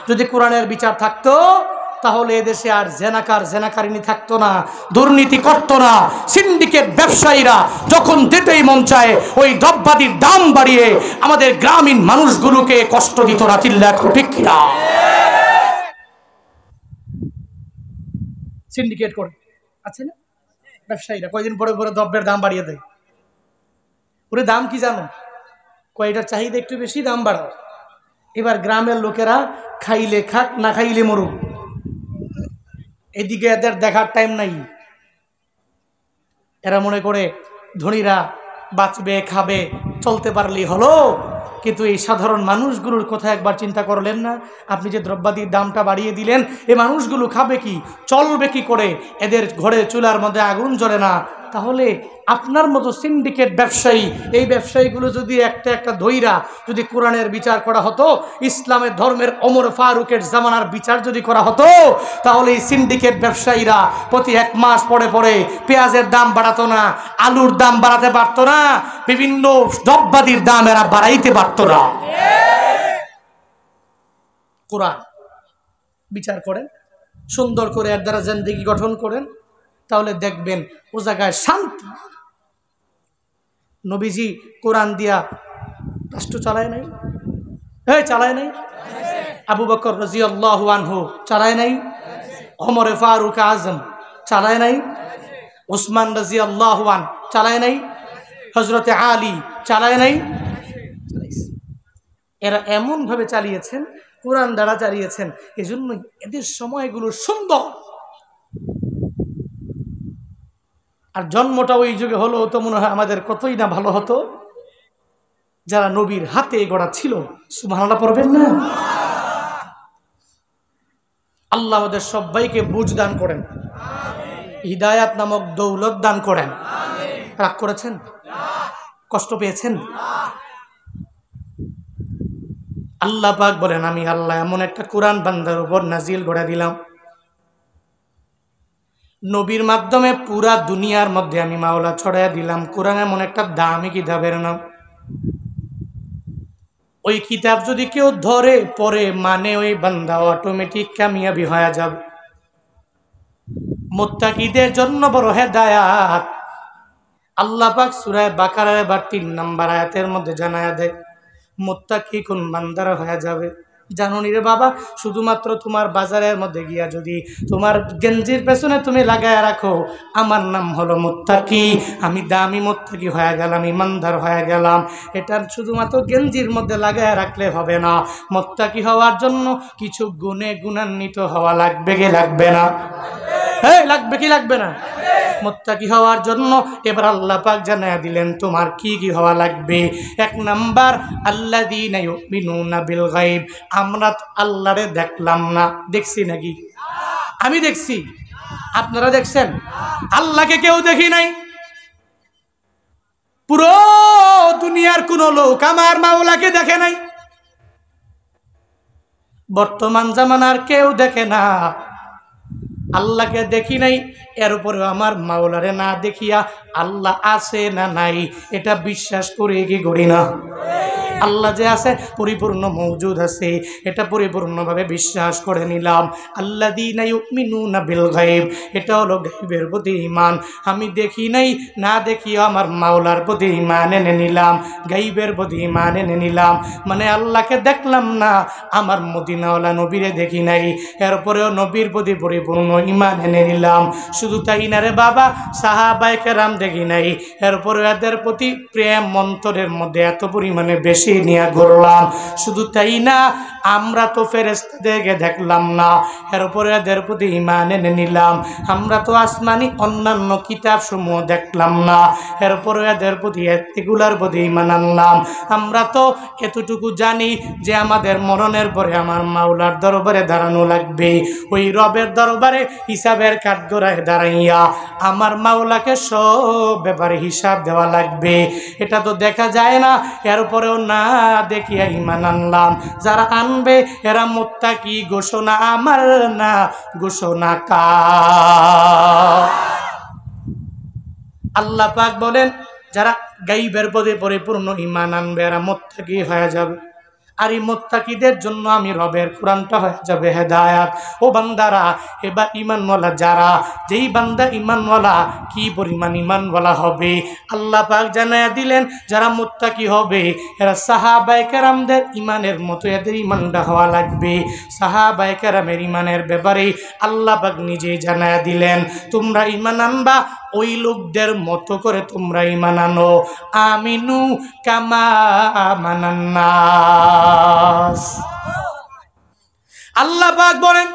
যদি কোরআনের বিচার থাকতো তাহলে এদেশে আর জেনাকারিনী থাকতো না, দুর্নীতি করতো না। সিন্ডিকেট ব্যবসায়ীরা যখন যেতেই মন চায় ওই দ্রব্যাদির দাম বাড়িয়ে আমাদের গ্রামীণ মানুষগুলোকে কষ্ট দিত না। চিল্লা ঠিক কিনা? সিন্ডিকেট করে আছে না ব্যবসায়ীরা, কয়দিন পরে পরে দ্রব্যের দাম বাড়িয়ে দেয়। ওরে দাম কি জানো? কয়টার চাহিদা একটু বেশি, দাম বাড়াও। এবার গ্রামের লোকেরা খাইলে খাক, না খাইলে মরুক, এদিকে এদের দেখার টাইম নাই। এরা মনে করে ধনীরা বাঁচবে, খাবে, চলতে পারলেই হলো। কিন্তু এই সাধারণ মানুষগুলোর কথা একবার চিন্তা করলেন না? আপনি যে দ্রব্যাদির দামটা বাড়িয়ে দিলেন, এ মানুষগুলো খাবে কি, চলবে কি করে? এদের ঘরে চুলার মধ্যে আগুন জ্বলে না। তাহলে আপনার মতো সিন্ডিকেট ব্যবসায়ী, এই ব্যবসায়ীগুলো যদি একটা একটা ধইরা যদি কোরআনের বিচার করা হতো, ইসলামের ধর্মের ওমর ফারুকের জামানার বিচার যদি করা হতো, তাহলে এই সিন্ডিকেট ব্যবসায়ীরা প্রতি 1 মাস পরে পরে পেঁয়াজের দাম বাড়াতো না, আলুর দাম বাড়াতে পারতো না, বিভিন্ন দ্রব্যাদির দাম এরা বাড়াইতে পারতো না। কোরআন বিচার করেন, সুন্দর করে এর দ্বারা জিন্দেগি গঠন করেন, তাহলে দেখবেন ও জায়গায় শান্তি। নবীজি কোরআন দিয়া রাষ্ট্র চালায় নাই? চালায় নাই? আবু বকর রাদিয়াল্লাহু আনহু চালায় নাই? ওমর ফারুক আজম চালায় নাই? উসমান রাদিয়াল্লাহু আনহু চালায় নাই? হযরতে আলী চালায় নাই? এরা এমন ভাবে চালিয়েছেন, কোরআন দ্বারা চালিয়েছেন। এজন্য এদের সময়গুলো সুন্দর। আর জন্মটা ওই যুগে হলো তো মনে হয় আমাদের কতই না ভালো হতো, যারা নবীর হাতে গড়া ছিল। সুবহানাল্লাহ পড়বেন না? আল্লাহ আমাদের সবাইকে বুঝ দান করেন, হিদায়াত নামক দৌলত দান করেন। রাগ করেছেন? কষ্ট পেয়েছেন? আল্লাহ পাক বলেন, আমি আল্লাহ এমন একটা কোরআন বান্দার উপর নাজিল করে দিলাম, নবীর মাধ্যমে পুরা দুনিয়ার মধ্যে আমি মাওলা ছড়াইয়া দিলাম। কোরআন এমন একটা দামি কিতাবের নাম, ওই কিতাব যদি কেউ ধরে পড়ে মানে ওই বান্দা অটোমেটিক কামিয়াবি হয়ে যাবে। মুত্তাকিদের জন্য বড় হেদায়াত। আল্লাহ পাক সূরা বাকারার ৩ নম্বর আয়াতের মধ্যে জানায়া দেয়, মুত্তাকি কোন বান্দারা হয়ে যাবে। জানুনি রে বাবা, শুধুমাত্র তোমার বাজারের মধ্যে গিয়া যদি তোমার গেঞ্জির পেছনে তুমি লাগায় রাখো আমার নাম হলো মুত্তাকি, আমি দামি মুত্তাকি হয়ে গেলাম, ইমানদার হয়ে গেলাম, এটা শুধুমাত্র গেঞ্জির মধ্যে লাগায় রাখলে হবে না। মুত্তাকি হওয়ার জন্য কিছু গুণে গুণান্বিত হওয়া লাগবে কি লাগবে না? লাগবে কি লাগবে না? মুত্তাকি হওয়ার জন্য এবার আল্লাহ পাক জানায়া দিলেন তোমার কি কি হওয়া লাগবে। 1 নাম্বার, আল্লাযীনা ইউমিনুনা বিল গায়ব। আমরা আল্লাহরে দেখলাম না, দেখছি নাকি? আমি দেখছি, আপনারা দেখছেন? আল্লাহকে কেউ দেখি নাই। পুরো দুনিয়ার কোন লোক আমার মাওলাকে দেখে নাই। বর্তমান জামানার কেউ দেখে না। আল্লাহকে দেখি নাই, এর উপরে আমার মাওলারে না দেখিয়া আল্লাহ আছে না নাই এটা বিশ্বাস করে কি করি না? আল্লাহ যে আছে, পরিপূর্ণ মওজুদ আছে, এটা পরিপূর্ণভাবে বিশ্বাস করে নিলাম। আল্লাযীনা ইউমিনুনা বিল গায়ব, এটা হলো গায়বের প্রতি ঈমান। আমি দেখি নাই, না দেখিও আমার মাওলার প্রতি ঈমান এনে নিলাম, গায়বের প্রতি ঈমান এনে নিলাম। মানে আল্লাহকে দেখলাম না, আমার মদিনাওয়ালা নবীরে দেখি নাই, এরপরেও নবীর প্রতি পরিপূর্ণ ঈমান এনে নিলাম। শুধু তাই না রে বাবা, সাহাবায়ে কেরাম দেখি নাই, এরপরে এদের প্রতি প্রেম অন্তরের মধ্যে এত পরিমাণে বেশি নিয়ে ঘুরলাম। শুধু তাই না, আমরা তো ফেরেশতাদেরকে দেখলাম না, এরপরে এদের প্রতি ঈমান এনে নিলাম। আমরা তো আসমানি অন্যান্য কিতাব সমূহ দেখলাম না, এরপরে এদের প্রতি এগুলার প্রতি ঈমান আনলাম। আমরা তো এতটুকু জানি যে আমাদের মরণের পরে আমার মাওলার দরবারে দাঁড়ানো লাগবে। ওই রবের দরবারে হিসাবের কাঠগড়ায় দাঁড়াইয়া আমার মাওলাকে সব ব্যাপারে হিসাব দেওয়া লাগবে। এটা তো দেখা যায় না, এরপরেও না ঘটনা দেখিয়া ঈমান আনলাম। যারা আনবে এরা মুত্তাকি, ঘোষণা আমার না, ঘোষণা কার? আল্লাহ পাক বলেন যারা গায়বের পদে পরিপূর্ণ ঈমান আনবে এরা মুত্তাকি হয়ে যাবে। আর এই মুত্তাকিদের জন্য আমি রবের কোরআনটা হয়ে যাবে হেদায়াত। ও বান্দারা, এবার ঈমানওয়ালা যারা, যেই বান্দা ঈমানওয়ালা, কি পরিমাণ ঈমানওয়ালা হবে আল্লাহ পাক জানায়া দিলেন। যারা মুত্তাকি হবে এরা সাহাবায়ে কেরামদের ঈমানের মতো এদের ঈমানটা হওয়া লাগবে। সাহাবায়ে কেরামের ঈমানের ব্যাপারে আল্লাহ পাক নিজেই জানায়া দিলেন, তোমরা ঈমান আনবা ওই লোকদের মতো করে তোমরা ঈমান আনো। আমিনু কামা আমানান নাস। আল্লাহ পাক বলেন,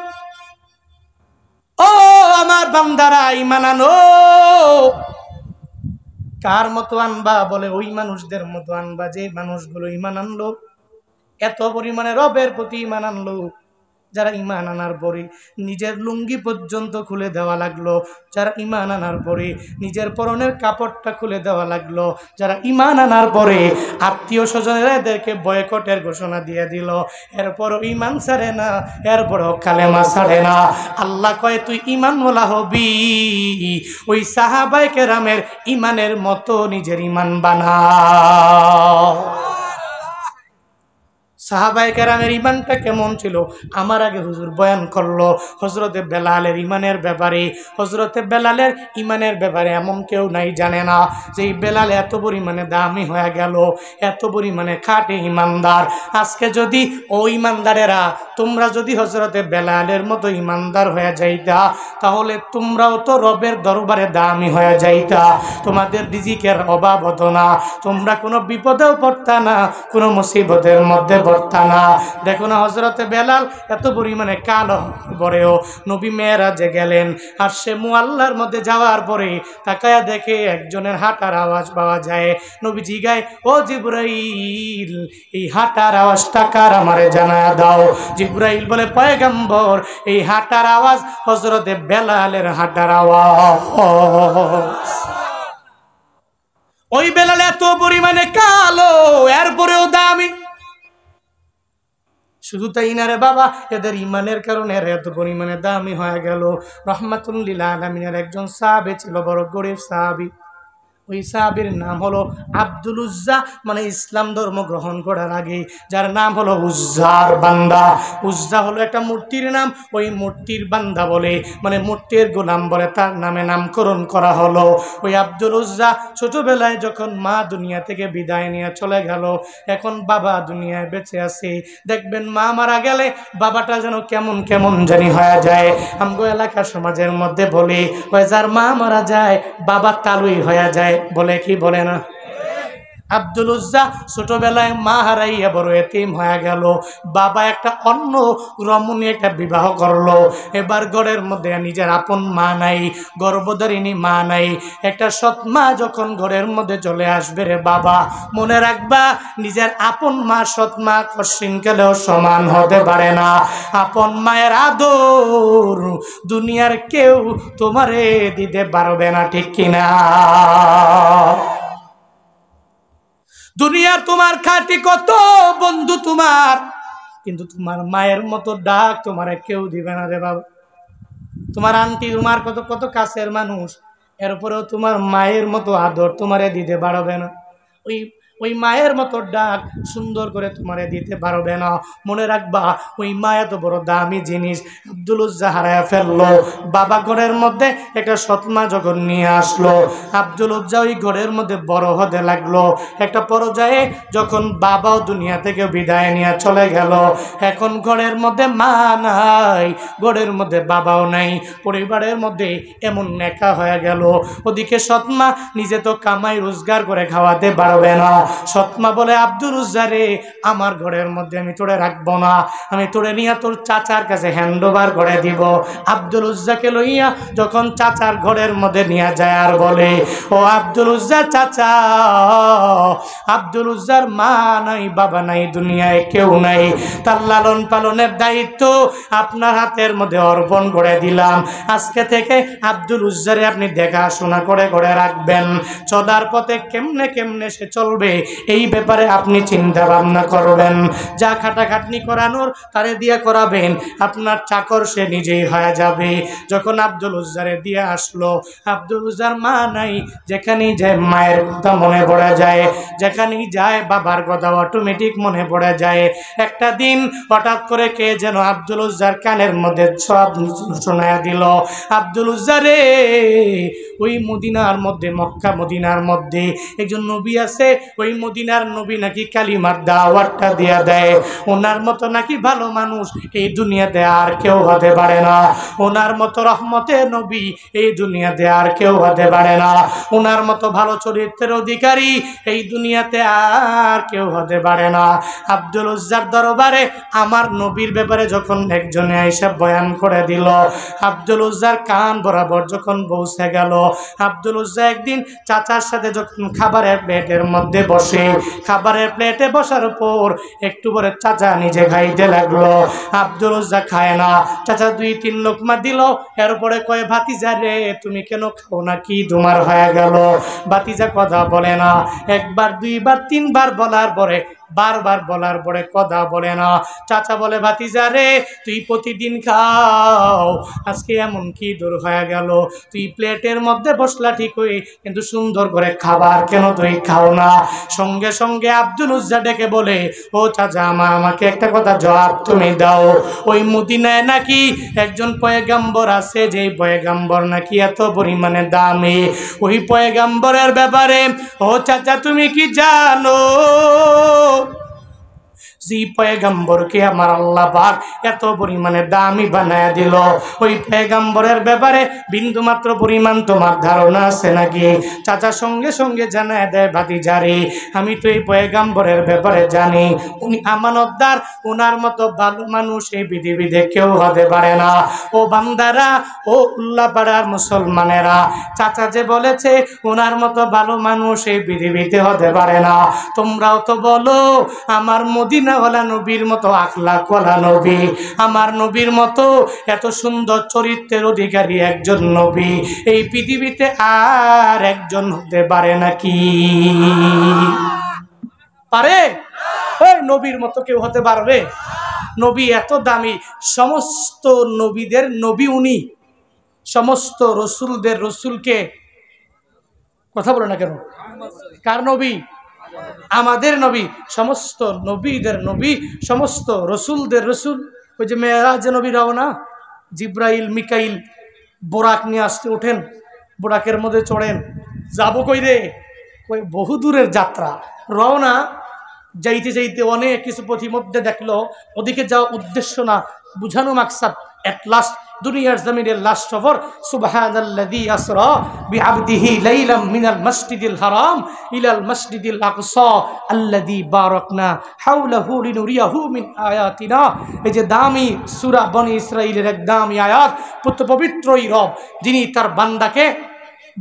ও আমার বান্দারা ঈমান আনো। কার মতো আনবা? বলে ওই মানুষদের মতো আনবা যে মানুষগুলো ঈমান আনলো, এত পরিমাণে রবের প্রতি ঈমান আনলো, যারা ঈমান আনার পরে নিজের লুঙ্গি পর্যন্ত খুলে দেওয়া লাগলো, যারা ঈমান আনার পরে নিজের পরনের কাপড়টা খুলে দেওয়া লাগলো, যারা ঈমান আনার পরে আত্মীয় স্বজনেরা এদেরকে বয়কটের ঘোষণা দিয়ে দিল, এরপরও ঈমান ছাড়ে না, এরপরও কালেমা ছাড়ে না। আল্লাহ কয় তুই ঈমানওয়ালা হবি, ওই সাহাবায়ে কেরামের ঈমানের মতো নিজের ঈমান বানা। সাহাবায়ে কেরামের ঈমানটা কেমন ছিল আমার আগে হুজুর বয়ান করলো হযরতে বেলালের ঈমানের ব্যাপারে। হযরতে বেলালের ঈমানের ব্যাপারে এমন কেউ নাই জানে না যে এই বেলাল এত পরিমাণে দামি হয়ে গেল, এত পরিমাণে খাঁটি ঈমানদার। আজকে যদি ও ঈমানদারেরা তোমরা যদি হযরতে বেলালের মতো ঈমানদার হয়ে যাইতা, তাহলে তোমরাও তো রবের দরবারে দামি হয়ে যাইতা, তোমাদের রিজিকের অভাব হতো না, তোমরা কোনো বিপদেও পড়তা না, কোনো মুসিবতের মধ্যে পড়তা না। দেখো না হযরতে বেলাল এত পরিমাণে কালো পরেও নবী মেরাজে গেলেন, আর সে মুআল্লার মধ্যে যাওয়ার পরে তাকায়া দেখে একজনের হাঁটার আওয়াজ পাওয়া যায়। নবী জিগায়, ও জিবরাইল, এই হাঁটার আওয়াজটা কার আমারে জানায়া দাও। জিবরাইল বলে, পয়গম্বর, এই হাঁটার আওয়াজ হযরতে বেলালের হাঁটার আওয়াজ। ওই বেলাল এত পরিমাণে কালো, এরপরেও দামি। শুধু তাই না রে বাবা, এদের ঈমানের কারণে এরা এত পরিমাণে দামি হয়ে গেল। রাহমাতুল লিল আলামিনের একজন সাহাবী ছিল, বড় গরীব সাহাবী। ওই সাহাবীর নাম হলো আব্দুল উজ্জা, মানে ইসলাম ধর্ম গ্রহণ করার আগে যার নাম হলো উজ্জার বান্দা। উজ্জা হলো একটা মূর্তির নাম, ওই মূর্তির বান্দা বলে, মানে মূর্তির গোলাম বলে তার নামে নামকরণ করা হলো। ওই আব্দুল উজ্জা ছোটবেলায় যখন মা দুনিয়া থেকে বিদায় নিয়ে চলে গেল, এখন বাবা দুনিয়ায় বেঁচে আছে। দেখবেন মা মারা গেলে বাবাটা যেন কেমন কেমন জানি হয়ে যায়। আমগো এলাকা সমাজের মধ্যে বলে, ওই যার মা মারা যায় বাবা তালুই হয়ে যায়, বলে কি বলে না? আব্দুল উজ্জা ছোটবেলায় মা হারাইয়া বড় এতিম হয়ে গেল। বাবা একটা অন্য রমণী একটা বিবাহ করলো। এবার ঘরের মধ্যে নিজের আপন মা নাই, গর্ভধারিণী মা নাই। একটা সৎ মা যখন ঘরের মধ্যে চলে আসবে রে বাবা, মনে রাখবা নিজের আপন মা সৎ মা কশিনকালেও সমান হতে পারে না। আপন মায়ের আদর দুনিয়ার কেউ তোমারে দিতে পারবে না, ঠিক কিনা? দুনিয়ার তোমার খাঁটি কত বন্ধু তোমার, কিন্তু তোমার মায়ের মতো ডাক তোমারে কেউ দিবে না রে বাবা। তোমার আন্টি তোমার কত কত কাছের মানুষ, এরপরেও তোমার মায়ের মতো আদর তোমারে দিতে পারবে না। ওই মায়ের মতো ডাক সুন্দর করে তোমারে দিতে পারবে না। মনে রাখবা ওই মা এত বড় দামি জিনিস। আব্দুল উজ্জা হারায়া ফেললো। বাবা ঘরের মধ্যে একটা সৎমা যখন নিয়ে আসলো, আব্দুল উজ্জা ওই ঘরের মধ্যে বড় হতে লাগলো। একটা পর্যায়ে যখন বাবাও দুনিয়া থেকে বিদায় নিয়ে চলে গেল, এখন ঘরের মধ্যে মা নাই, ঘরের মধ্যে বাবাও নাই, পরিবারের মধ্যে এমন নেকা হয়ে গেল। ওদিকে সৎমা নিজে তো কামাই রোজগার করে খাওয়াতে পারবে না। সৎমা বলে, আব্দুল উজ্জা রে, আমার ঘরের মধ্যে আমি তোরে রাখবো না, আমি তোরে নিয়ে তোর চাচার কাছে হ্যান্ড ওভার করে দিব। আব্দুল উজ্জাকে লইয়া যখন চাচার ঘরের মধ্যে নিয়ে যায় আর বলে, ও আব্দুল উজ্জা চাচা, আব্দুল উজ্জার মা নাই, বাবা নাই, দুনিয়ায় কেউ নাই, তার লালন পালনের দায়িত্ব আপনার হাতের মধ্যে অর্পণ করে দিলাম। আজকে থেকে আব্দুল উজ্জারে আপনি দেখাশোনা করে রাখবেন। চলার পথে কেমনে কেমনে সে চলবে এই ব্যাপারে আপনি চিন্তা ভাবনা করবেন। যা খাটাখাটনি করানোর তারে দিয়া করাবেন, আপনার চাকর সে নিজেই হয়ে যাবে। যখন আব্দুল উজ্জারে দিয়ে আসলো, আব্দুল উজ্জার মা নাই, যেখানেই যায় মায়ের কথা মনে পড়ে যায়, যেখানেই যায় বাবার কথা অটোমেটিক মনে পড়ে যায়। একটা দিন হঠাৎ করে কে যেন আব্দুল উজ্জার কানের মধ্যে সব শোনায়া দিল, আব্দুল উজ্জারে ওই মদিনার মধ্যে, মক্কা মদিনার মধ্যে একজন নবী আছে, ওই মদিনার নবী নাকি কালিমার দাওয়াতটা দিয়া দেয়, ওনার মতো নাকি ভালো মানুষ এই দুনিয়াতে আর কেউ হতে পারে না, ওনার মতো রহমতের নবী এই দুনিয়াতে আর কেউ হতে পারে না, ওনার মতো ভালো চরিত্রের অধিকারী এই দুনিয়াতে আর কেউ হতে পারে না। আব্দুল উজ্জার দরবারে আমার নবীর ব্যাপারে যখন একজনে আইসা বয়ান করে দিল, আব্দুল উজ্জার কান বরাবর যখন পৌঁছে গেল, আব্দুল উজ্জা একদিন চাচার সাথে যখন খাবারের প্লেটের মধ্যে বসে, খাবারের প্লেটে বসার পর একটু পরে চাচা নিজে খাইতে লাগলো, আব্দুল উজ্জা খায় না, চাচা 2-3 লোকমা দিল, এরপরে কয় ভাতিজা রে তুমি কেন খাও না, কি তোমার হয়ে গেল? ভাতিজা কথা বলে না, একবার 2বার 3বার বলার পরে, বারবার বলার পরে কথা বলে না। চাচা বলে ভাতিজা রে তুই প্রতিদিন খাও, আজকে এমন কি দূর হয়ে গেল, তুই প্লেটের মধ্যে বসলা ঠিকই, কিন্তু সুন্দর করে খাবার কেন তুই খাও না? সঙ্গে সঙ্গে আব্দুল উজ্জা ডেকে বলে, ও চাচা আমাকে একটা কথা জবাব তুমি দাও, ওই মদিনায় নাকি একজন পয়গাম্বর আছে, যে পয়গাম্বর নাকি এত পরিমাণে দামি, ওই পয়গাম্বরের ব্যাপারে ও চাচা তুমি কি জানো? যে পয়গম্বরকে আমার আল্লাহ পাক এত পরিমাণে দামি বানায় দিল, ওই পয়গম্বরের ব্যাপারে বিন্দুমাত্র পরিমাণ তোমার ধারণা আছে নাকি? চাচা সঙ্গে সঙ্গে জানায় দেয়, ভাতিজারে আমি তো এই পয়গম্বরের ব্যাপারে জানি, উনি আমানতদার, ওনার মতো ভালো মানুষ এই পৃথিবীতে কেউ হতে পারে না। ও বান্দারা, ও উল্লাপাড়ার মুসলমানেরা, চাচা যে বলেছে ওনার মতো ভালো মানুষ এই পৃথিবীতে হতে পারে না, তোমরাও তো বলো আমার মদিনাওয়ালা নবীর মতো আখলাকওয়ালা নবী, আমার নবীর মতো এত সুন্দর চরিত্রের অধিকারী একজন নবী এই পৃথিবীতে আর একজন হতে পারে নাকি? পারে? ওই নবীর মতো কেউ হতে পারবে? নবী এত দামি, সমস্ত নবীদের নবী উনি, সমস্ত রসুলদের রসুলকে, কথা বলে না কেন? কার নবী? আমাদের নবী, সমস্ত নবীদের নবী, সমস্ত রসুলদের রসুল। ওই যে মেরাজে নবী রওনা, জিব্রাইল মিকাইল বোরাক নিয়ে আসতে ওঠেন, বোরাকের মধ্যে চড়েন, যাবো কই রে? কই বহু দূরের যাত্রা, রওনা, যাইতে যাইতে অনেক কিছু পথিমধ্যে দেখলো, ওদিকে যাওয়া উদ্দেশ্য না, বুঝানো মাকসাদ, এট লাস্ট দুনিয়ার জমিনের লাস্ট সফর, সুবহানাল্লাযী আসরা বিআবদিহি লাইলাম মিনাল মসজিদিল হারাম ইলাল মসজিদিল আকসা আল্লাযী বারাকনা হাওলাহু লিনুরিয়াহু মিন আয়াতিনা। এই যে দামি সূরা বনী ইসরাঈলের এক দামি আয়াত, পবিত্রই রব যিনি তার বান্দাকে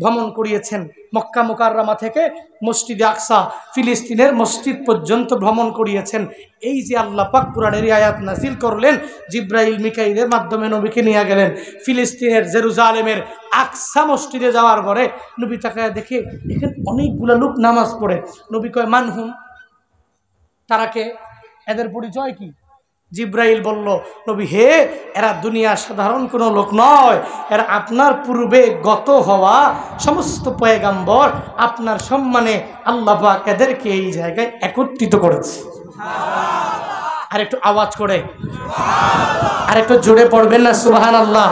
ভ্রমণ করিয়েছেন, মক্কা মুকাররমা থেকে মসজিদে আকসা ফিলিস্তিনের মসজিদ পর্যন্ত ভ্রমণ করিয়েছেন। এই যে আল্লাহ পাক কুরআনের আয়াত নাযিল করলেন, জিব্রাইল মিকাইলের মাধ্যমে নবীকে নিয়ে গেলেন ফিলিস্তিনের জেরুজালেমের আকসা মসজিদে। যাওয়ার পরে নবী তাকায় দেখে এখানে অনেকগুলো লোক নামাজ পড়ে। নবী কয় মানহুম, তারাকে, এদের পরিচয় কি? জিব্রাইল বলল, নবী হে, এরা দুনিয়ার সাধারণ কোনো লোক নয়, এরা আপনার পূর্বে গত হওয়া সমস্ত পয়গাম্বর, আপনার সম্মানে আল্লাহ পাক এদেরকে এই জায়গায় একত্রিত করেছে। আর একটু আওয়াজ করে, আর একটু জোরে পড়বেন না সুবহানাল্লাহ?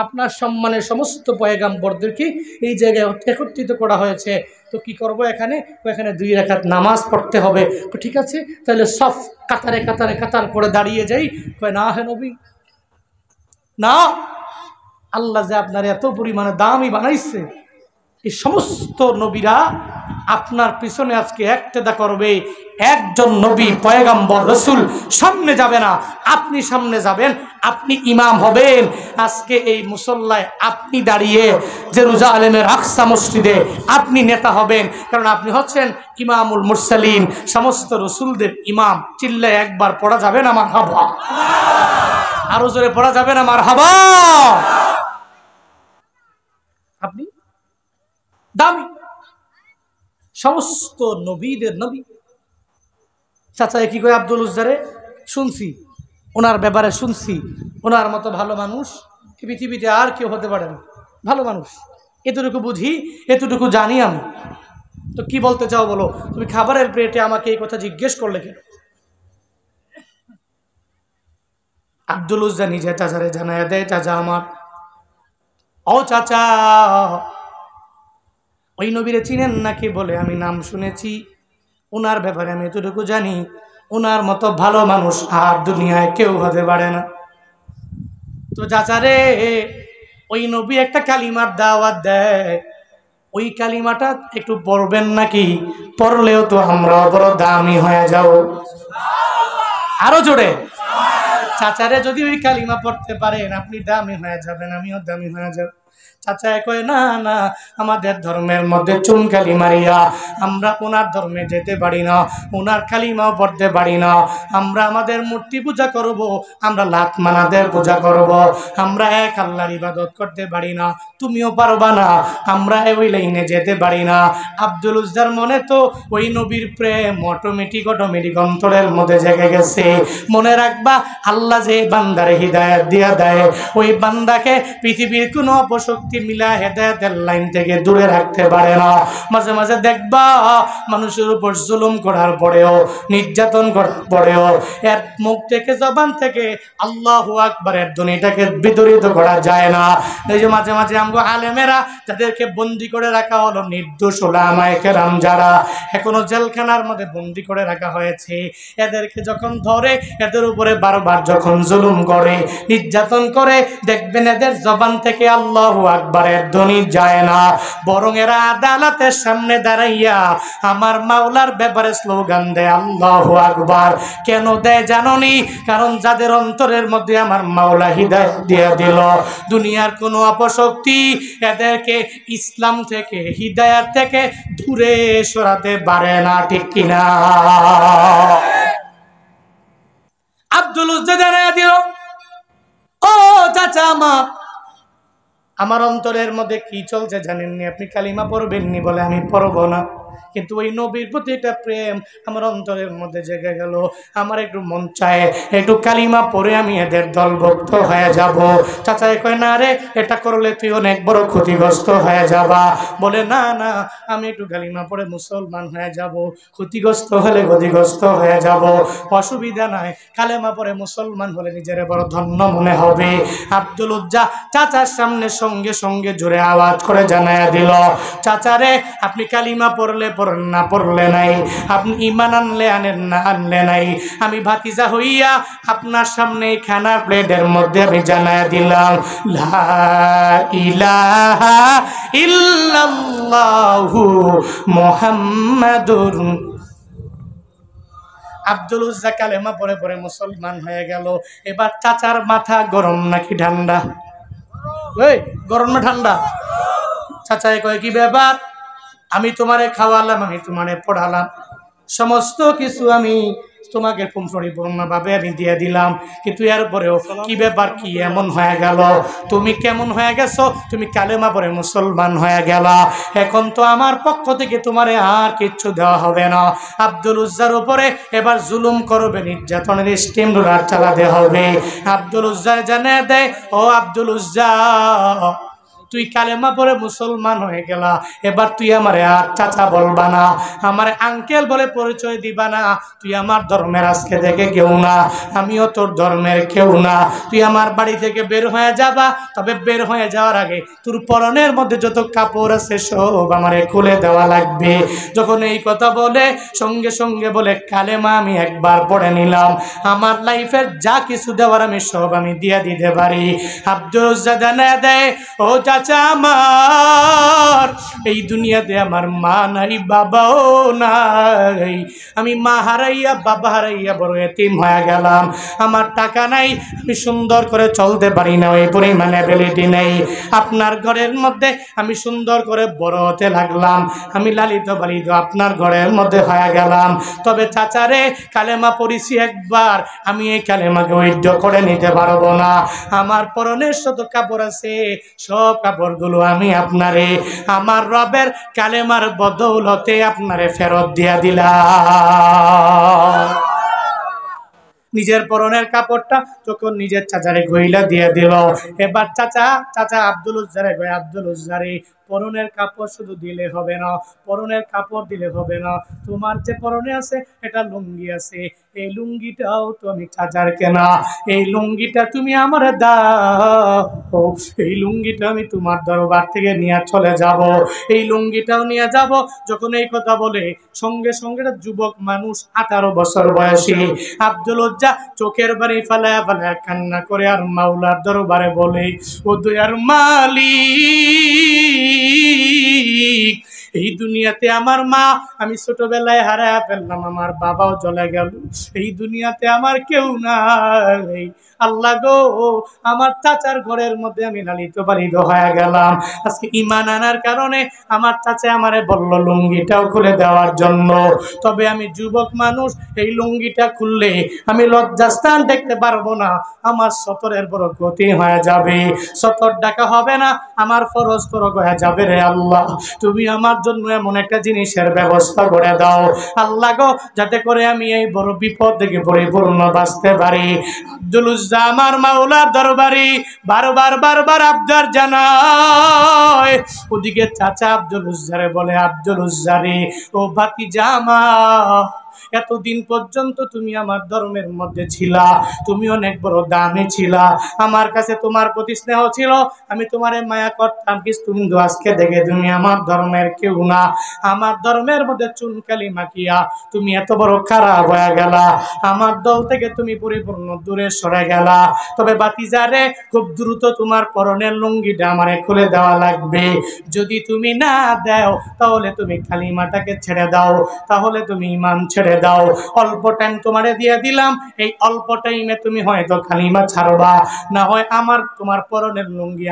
আপনার সম্মানে সমস্ত পয়গাম্বরদেরকে এই জায়গায় একত্রিত করা হয়েছে। তো কি করব এখানে? এখানে 2 রাকাত নামাজ পড়তে হবে। ঠিক আছে, তাহলে সফ কাতারে কাতারে কাতার করে দাঁড়িয়ে যাই। কয় না হে নবী, না, আল্লাহ যে আপনার এত পরিমাণে দামি বানাইছে, এই সমস্ত নবীরা আপনার পিছনে আজকে একতেদা করবে। একজন নবী পয়গাম্বর রসুল সামনে যাবে না, আপনি সামনে যাবেন, আপনি ইমাম হবেন। আজকে এই মুসল্লায় আপনি দাঁড়িয়ে জেরুজালেমের আকসা মসজিদে আপনি নেতা হবেন, কারণ আপনি হচ্ছেন ইমামুল মুরসালিন, সমস্ত রসুলদের ইমাম। চিল্লায় একবার পড়া যাবে না মারহাবা? আরো জোরে পড়া যাবে না মারহাবা? আপনি দামি, সমস্ত নবীদের নবী। চাচা কি কয় আব্দুল উজ্জারে শুনছি, ওনার ব্যাপারে শুনছি, ওনার মতো ভালো মানুষ পৃথিবীতে আর কেউ হতে পারে না। ভালো মানুষ, এতটুকু বুঝি, এতটুকু জানি আমি। তো কি বলতে চাও বলো? তুমি খাবারের প্লেটে আমাকে এই কথা জিজ্ঞেস করলে কেন? আব্দুল উজ্জা নিজে চাচারে জানায় দেয়, চাচা আমার, ও চাচা, ওই নবীরে চিনেন নাকি? বলে আমি নাম শুনেছি, ওনার ব্যাপারে আমি এতটুকু জানি, ওনার মতো ভালো মানুষ আর দুনিয়ায় কেউ হতে পারে না। তো চাচারে ওই নবী একটা কালিমার দাওয়াত দেয়, ওই কালিমাটা একটু পড়বেন নাকি? পড়লেও তো আমরা বড় দামি হয়ে যাব। আরো জোরে। চাচারে যদি ওই কালিমা পড়তে পারেন আপনি দামি হয়ে যাবেন, আমিও দামি হয়ে যাব। চাচা কয় না না, আমাদের ধর্মের মধ্যে চুন কালি মারিয়া আমরা ওনার ধর্মে যেতে পারি না, ওনার কালিমাও পড়তে পারি না। আমরা আমাদের মূর্তি পূজা করব, আমরা লাত মানাদের পূজা করব, আমরা এক আল্লাহর ইবাদত করতে পারি না, তুমিও পারবা না, আমরা ওই লাইনে যেতে পারি না। আব্দুল উজ্জার মনে তো ওই নবীর প্রেম অটোমেটিক অন্তরের মধ্যে জেগে গেছে। মনে রাখবা, আল্লাহ যে বান্দারে হিদায়াত দিয়া দেয়, ওই বান্দাকে পৃথিবীর কোনো অপশক্তি মিলা হেদায়েতের লাইন থেকে দূরে রাখতে পারে না। মাঝে মাঝে দেখবা মানুষের উপর জুলুম করার পরেও, নির্যাতন করার পরেও এর মুখ থেকে, জবান থেকে আল্লাহু আকবারের ধ্বনিটাকে বিদরিত করা যায় না। এই যে মাঝে মাঝে আমগো আলেমেরা যাদেরকে বন্দি করে রাখা হলো, নির্দোষ ওলামায়ে কেরাম যারা এখনো জেলখানার মধ্যে বন্দি করে রাখা হয়েছে, এদেরকে যখন ধরে, এদের উপরে বারবার যখন জুলুম করে, নির্যাতন করে, দেখবেন এদের জবান থেকে আল্লাহু আকবারের ধ্বনি যায় না, বরং এরা আদালতের সামনে দাঁড়াইয়া আমার মাওলার ব্যাপারে স্লোগান দেয় আল্লাহু আকবার। কেন দেয় জানোনি? কারণ যাদের অন্তরের মধ্যে আমার মাওলা হিদায়াত দিয়ে দিল, দুনিয়ার কোনো অপশক্তি এদেরকে ইসলাম থেকে, হিদায়াত থেকে দূরে সরাতে পারে না। ঠিক কিনা? আব্দুল উজ্জা জানায়া দিল, ও চাচা আমার অন্তরের মধ্যে কি চলছে জানেননি? আপনি কালিমা পড়বেননি বলে আমি পড়বো না, কিন্তু ওই নবীর প্রতি একটা প্রেম আমার অন্তরের মধ্যে জেগে গেল। আমার একটু মন চায় একটু কালিমা পড়ে আমি এদের দলভুক্ত হয়ে যাব। চাচা কয় না রে, এটা করলে তুই অনেক বড় ক্ষতিগ্রস্ত হয়ে যাবা। বলে না না, আমি একটু কালিমা পড়ে মুসলমান হয়ে যাব, ক্ষতিগ্রস্ত হলে ক্ষতিগ্রস্ত হয়ে যাব, অসুবিধা নাই, কালেমা পড়ে মুসলমান হলে নিজের বড় ধন্য মনে হবে। আব্দুল উজ্জা চাচার সামনে সঙ্গে সঙ্গে জোরে আওয়াজ করে জানায়া দিল, চাচারে আপনি কালিমা পড়লে পড়েন না, পড়লে নাই, আপনি ঈমান আনলে আনেন না, আনলে নাই, আমি ভাতিজা হইয়া আপনার সামনে খানার প্লেটের মধ্যে আমি জানায়া দিলাম লা ইলাহা ইল্লাল্লাহু মুহাম্মাদুর। আব্দুল উজ্জা কালেমা পড়ে পড়ে মুসলমান হয়ে গেল। এবার চাচার মাথা গরম নাকি ঠান্ডা? ওই গরম না ঠান্ডা? চাচা কয় কি ব্যাপার? আমি তোমারে খাওয়ালাম, আমি তোমারে পড়ালাম, সমস্ত কিছু আমি তোমাকে পরিপূর্ণভাবে আমি দিয়ে দিলাম, কিন্তু এরপরেও কি ব্যাপার, কি এমন হয়ে গেল? তুমি কেমন হয়ে গেছো? তুমি কালেমা পড়ে মুসলমান হয়ে গেলা, এখন তো আমার পক্ষ থেকে তোমারে আর কিচ্ছু দেওয়া হবে না। আব্দুল উজ্জার উপরে এবার জুলুম করবে, নির্যাতনের স্টিম রোলার চালাতে হবে। আব্দুল উজ্জা জানিয়ে দেয়, ও আব্দুল উজ্জা, তুই কালেমা পড়ে মুসলমান হয়ে গেলা, এবার তুই আমারে আর চাচা বলবা না, আমার আঙ্কেল বলে পরিচয় দিবা না, তুই আমার ধর্মের আজকে থেকে কেউ না, আমিও তোর ধর্মের কেউ না, তুই আমার বাড়ি থেকে বের হয়ে যাবা, তবে বের হয়ে যাওয়ার আগে তোর পরনের মধ্যে যত কাপড় আছে সব আমারে খুলে দেওয়া লাগবে। যখন এই কথা বলে সঙ্গে সঙ্গে বলে কালেমা আমি একবার পড়ে নিলাম, আমার লাইফের যা কিছু দেওয়ার আমি সব আমি দিয়ে দিতে পারি। আব্দুল উজ্জা জানা দেয়, ও চাচা আমার, এই দুনিয়াতে আমার মা নাই, বাবাও নাই, আমি মা হারাইয়া বাবা হারাইয়া বড় এতিম হয়ে গেলাম, আমার টাকা নাই, আমি সুন্দর করে চলতে পারি না, ওই পরিমাণ অ্যাবিলিটি নেই, আপনার ঘরের মধ্যে আমি সুন্দর করে বড় হতে লাগলাম, আমি লালিত পালিত আপনার ঘরের মধ্যে হয়ে গেলাম, তবে চাচারে কালেমা পড়িছি একবার, আমি এই কালেমাকে উইথড্র করে নিতে পারবো না, আমার পরনের শত কাপড় আছে সব কাপড়গুলো আমি আপনারে আমার রবের কালেমার বদৌলতে আপনারে ফেরত দিয়া দিলাম। নিজের পরনের কাপড়টা যখন নিজের চাচারে গইলা দিয়ে দিল, এবার চাচা আব্দুল উজ্জারে কয়, আব্দুল উজ্জারে পরনের কাপড় শুধু দিলে হবে না, পরনের কাপড় দিলে হবে না, তোমার যে পরনে আছে এটা লুঙ্গি আছে, এই লুঙ্গিটাও তো আমি চাচার কেনা, এই লুঙ্গিটা তুমি আমার দাও, এই লুঙ্গিটা আমি তোমার দরবার থেকে নিয়ে চলে যাব, এই লুঙ্গিটাও নিয়ে যাব। যখন এই কথা বলে সঙ্গে সঙ্গে যুবক মানুষ 18 বছর বয়সী আব্দুল উজ্জা চোখের বাড়ি ফালায়া ফালায়া কান্না করে আর মাওলার দরবারে বলে, ও দয়ার মালিক, এই দুনিয়াতে আমার মা আমি ছোটবেলায় হারায়া ফেললাম, আমার বাবাও চলে গেল, এই দুনিয়াতে আমার কেউ নাই, আল্লাহ গো আমার চাচার ঘরের মধ্যে আমি লালিত পালিত হয়ে গেলাম। আজকে ঈমান আনার কারণে আমার চাচা আমারে বলল লুঙ্গিটাও খুলে দেওয়ার জন্য, তবে আমি যুবক মানুষ, এই লুঙ্গিটা খুললে আমি লজ্জাস্থান দেখতে পারবো না, আমার সতরের বড় ক্ষতি হয়ে যাবে, সতর ডাকা হবে না, আমার ফরজ তরক হয়ে যাবে। রে আল্লাহ, তুমি আমার জন্য এমন একটা জিনিসের ব্যবস্থা করে দাও আল্লাহ গো, যাতে করে আমি এই বড় বিপদ থেকে পরিপূর্ণ বাঁচতে পারি। আব্দুল উজ্জা আমার মাওলার দরবারে বারবার আবদার জানায়। ওদিকে চাচা আব্দুল উজ্জারে বলে, আব্দুল উজ্জারে ও ভাতিজা আমার, এতদিন পর্যন্ত তুমি আমার ধর্মের মধ্যে ছিলা, তুমি অনেক বড় দামি ছিলা, আমার কাছে তোমার প্রতি স্নেহ ছিল, আমি তোমারে মায়া করতাম, কিন্তু আজকে দেখে তুমি আমার ধর্মের কেউ না, আমার ধর্মের মধ্যে চুনকালি মাখিয়া তুমি এত বড় খারাপ হয়ে গেলা, আমার দল থেকে তুমি পরিপূর্ণ দূরে সরে গেলা। তবে বাতিজারে খুব দ্রুত তোমার পরনের লুঙ্গিটা আমারে খুলে দেওয়া লাগবে, যদি তুমি না দাও তাহলে তুমি কালিমাটাকে ছেড়ে দাও, তাহলে তুমি ঈমান ছেড়ে দাও, অল্প টাইম তোমারে দিয়ে দিলাম, এই অল্প টাইমে তুমি হয়তো কালিমা ছাড়বা, না হয় তোমার পরনের লুঙ্গি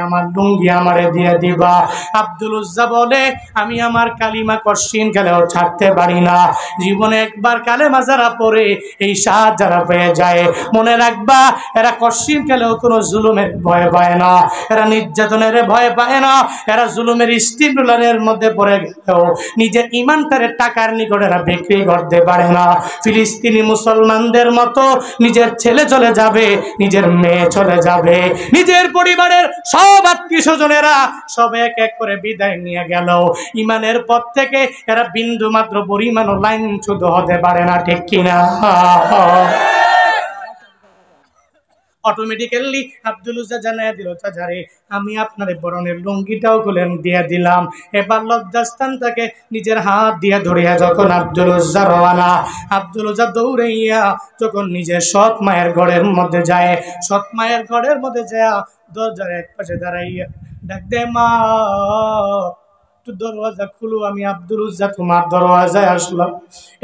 আমারে দিয়ে দিবা। আব্দুল উজ্জা বলে, আমি আমার কালিমা কশিন গেলেও ছাড়তে পারি না, জীবনে একবার কালেমা যারা পড়ে এই সাহায্য যারা পেয়ে যায়, মনে রাখবা এরা কশিন গেলেও কোনো জুলুমের ভয় পায় না, এরা নির্যাতনের ভয় পায় না, এরা জুলুমের স্টিমুলারের মধ্যে পড়ে গেলেও নিজের ঈমানটারে টাকার নিকট এরা বিক্রি করতে পারে না। ফিলিস্তিনি মুসলমানদের মতো নিজের ছেলে চলে যাবে, নিজের মেয়ে চলে যাবে, নিজের পরিবারের সব আত্মীয় স্বজনেরা সব এক এক করে বিদায় নিয়ে গেল, ঈমানের পথ থেকে এরা বিন্দু মাত্র পরিমাণ লাইন চ্যুত হতে পারে না, ঠিক কিনা? অটোমেটিক্যালি আব্দুল উজ্জা জানাইয়া দিল, চাচারে আমি আপনার বরণের লুঙ্গিটাও খুলে দিয়ে দিলাম। এবার লজ্জাস্থান থেকে নিজের হাত দিয়ে ধরিয়া যখন আব্দুল উজ্জা রওয়ানা, আব্দুল উজ্জা দৌড়াইয়া যখন নিজের সৎ মায়ের ঘরের মধ্যে যায়, সৎ মায়ের ঘরের মধ্যে যায় দরজার এক পাশে দাঁড়াইয়া ডাক দে, মা দরওয়াজা খুলো, আমি আব্দুল উজ্জা তোমার দরওয়াজায় আসলাম।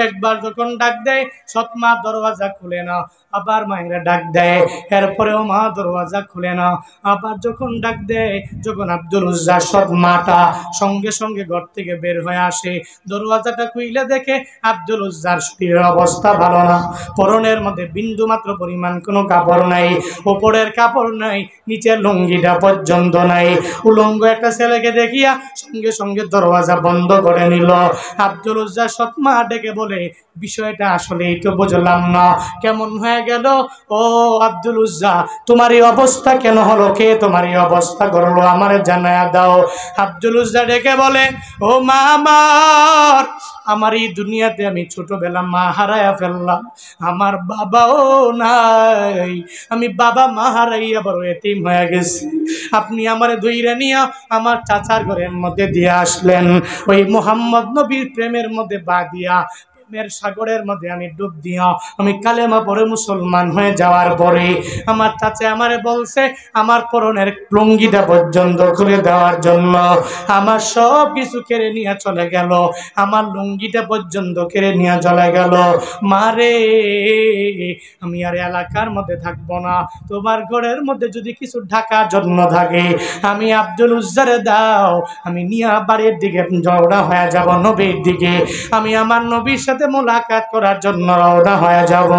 একবার যখন ডাক দেয় সৎ মা দরওয়াজা খুলে না, আবার মায়েরা ডাক দেয়, এরপরেও মা দরওয়াজা খুলে না, আবার যখন ডাক দেয়, যখন আব্দুল উজ্জা সৎ মাটা সঙ্গে সঙ্গে ঘর থেকে বের হয়ে আসে, দরওয়াজাটা খুইলে দেখে আব্দুল উজ্জার শরীরের অবস্থা ভালো না, পরনের মধ্যে বিন্দু মাত্র পরিমাণ কোনো কাপড় নাই, উপরের কাপড় নাই, নিচের লুঙ্গিটা পর্যন্ত নাই। উলঙ্গ একটা ছেলেকে দেখিয়া সঙ্গে সঙ্গে দরওয়াজা বন্ধ করে নিল। আব্দুল উজ্জা সৎ মা ডেকে বলে, বিষয়টা আসলে তো বুঝলাম না, কেমন হয়ে গেল? ও আব্দুল উজ্জা, তোমার এই অবস্থা কেন হলো? কে তোমার এই অবস্থা করলো? আমারে জানায়া দাও। আব্দুল উজ্জা ডেকে বলে, ও মা আমার এই দুনিয়াতে আমি ছোটবেলা মা হারাইয়া ফেললাম, আমার বাবাও নাই, আমি বাবা মা হারাইয়া বড় এতিম হয়ে গেছি, আপনি আমারে ধইরা নিয়া আমার চাচার ঘরের মধ্যে দিয়ে আসলেন, ওই মুহাম্মদ নবীর প্রেমের মধ্যে বাদিয়া সাগরের মধ্যে আমি ডুব দিয়া আমি কালেমা পড়ে মুসলমান হয়ে যাওয়ার পরে আমার চাচা আমারে বলছে আমার পরনের লুঙ্গিটা পর্যন্ত খুলে দেওয়ার জন্য, আমার সব কিছু কেড়ে নিয়ে চলে গেল, আমার লুঙ্গিটা পর্যন্ত কেড়ে নিয়ে চলে গেল। মারে আমি আর এলাকার মধ্যে থাকবো না, তোমার ঘরের মধ্যে যদি কিছু ঢাকার জন্য থাকে আমি আব্দুল উজ্জারে দাও, আমি নিয়া বাড়ির দিকে রওনা হয়ে যাব নবীর দিকে, আমি আমার নবীর সাথে সাথে মোলাকাত করার জন্য রওনা হয়ে যাব।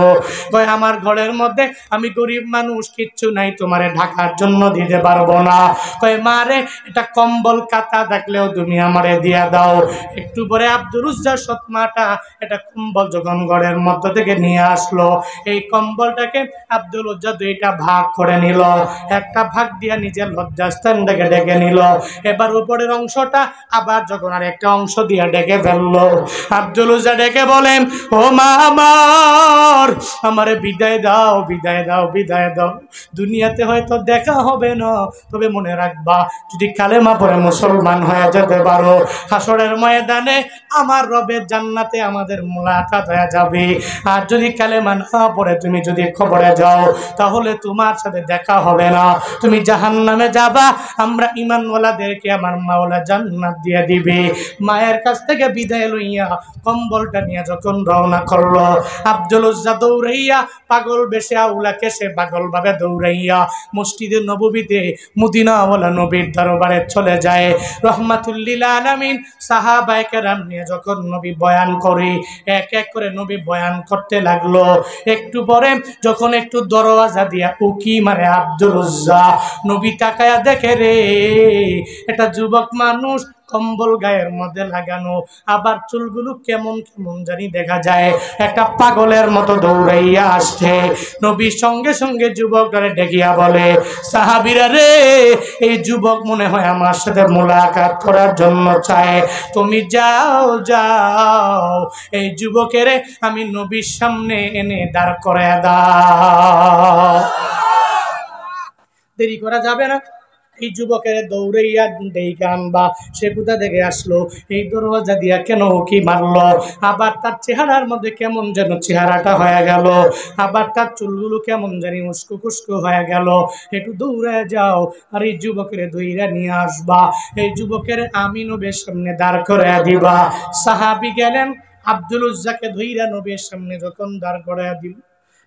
কয় আমার ঘরের মধ্যে আমি গরিব মানুষ, কিচ্ছু নাই, তোমারে ঢাকার জন্য দিতে পারবো না। কয় মারে এটা কম্বল কাতা থাকলেও তুমি আমারে দিয়া দাও। একটু পরে আব্দুল উজ্জা সৎমাটা এটা কম্বল যখন ঘরের মধ্য থেকে নিয়ে আসলো, এই কম্বলটাকে আব্দুল উজ্জা দুইটা ভাগ করে নিল। একটা ভাগ দিয়া নিজের লজ্জাস্থানটাকে ডেকে নিল। এবার উপরের অংশটা আবার যখন আর একটা অংশ দিয়া ডেকে ফেললো, আব্দুল উজ্জা ডেকে বলেন, ও মা আমার, আমারে বিদায় দাও, বিদায় দাও, বিদায় দাও। দুনিয়াতে হয়তো দেখা হবে না, তবে মনে রাখবা যদি কালেমা পড়ে মুসলমান হয়ে যেতে পারো, হাসরের ময়দানে আমার রবের জান্নাতে আমাদের মুলাকাত হয়ে যাবে। আর যদি কালেমা না পড়ে তুমি যদি খবরে যাও, তাহলে তোমার সাথে দেখা হবে না, তুমি জাহান্নামে যাবা। আমরা ঈমানওয়ালাদেরকে আমার মাওলা জান্নাত দিয়ে দিবে। মায়ের কাছ থেকে বিদায় লইয়া কম্বলটা নিয়ে যখন রওনা করলো, আব্দুল উজ্জা দৌড়াইয়া পাগল বেশে আউলাকে সে পাগল ভাবে দৌড়াইয়া মসজিদে নববীতে মদিনাওয়ালা নবীর দরবারে চলে যায়। রহমাতুল্লিল আলামিন সাহাবায়ে কেরাম নিয়ে যখন নবী বয়ান করে, এক এক করে নবী বয়ান করতে লাগলো। একটু পরে যখন একটু দরওয়াজা দিয়া উকি মারে আব্দুল উজ্জা, নবী তাকায়া দেখে রে এটা যুবক মানুষ, কম্বল গায়ের মধ্যে লাগানো, আবার চুলগুলো কেমন কেমন জানি দেখা যায়, একটা পাগলের মতো দৌড়াইয়া আসছে। নবী সঙ্গে সঙ্গে যুবকটারে ডেকিয়া বলে, সাহাবীরা রে, এই যুবক মনে হয় আমার সাথে মোলাকাত করার জন্য চায়, তুমি যাও যাও, এই যুবকের আমি নবীর সামনে এনে দাঁড় করায় দাও। দেরি করা যাবে না। এই যুবকের দৌড়াইয়া ডেকে আনবা। সে কোথা থেকে আসলো, এই দরওয়াজা দিয়া কেন কি মারলো, আবার তার চেহারার মধ্যে কেমন যেন চেহারাটা হয়ে গেল, আবার তার চুলগুলো কেমন জানি উস্কো খুস্কো হয়ে গেল। একটু দৌড়ায় যাও আর এই যুবকের দইরা নিয়ে আসবা। এই যুবকের আমি নবীর সামনে দাঁড় করে দিবা। সাহাবী গেলেন আব্দুল উজ্জাকে ধইরা নবীর সামনে যখন দাঁড় করে দিল,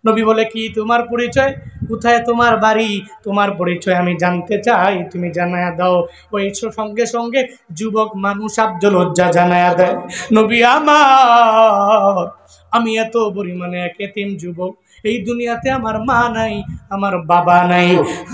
নবী বলে, কি তোমার পরিচয়, কোথায় তোমার বাড়ি, তোমার পরিচয় আমি জানতে চাই, তুমি জানায়া দাও। ওই সঙ্গে সঙ্গে যুবক মানুষ আব্দুল উজ্জা জানায়া দেয়, নবী আমার, আমি এত পরিমাণে এক এতিম যুবক, এই দুনিয়াতে আমার মা নাই, আমার বাবা নাই,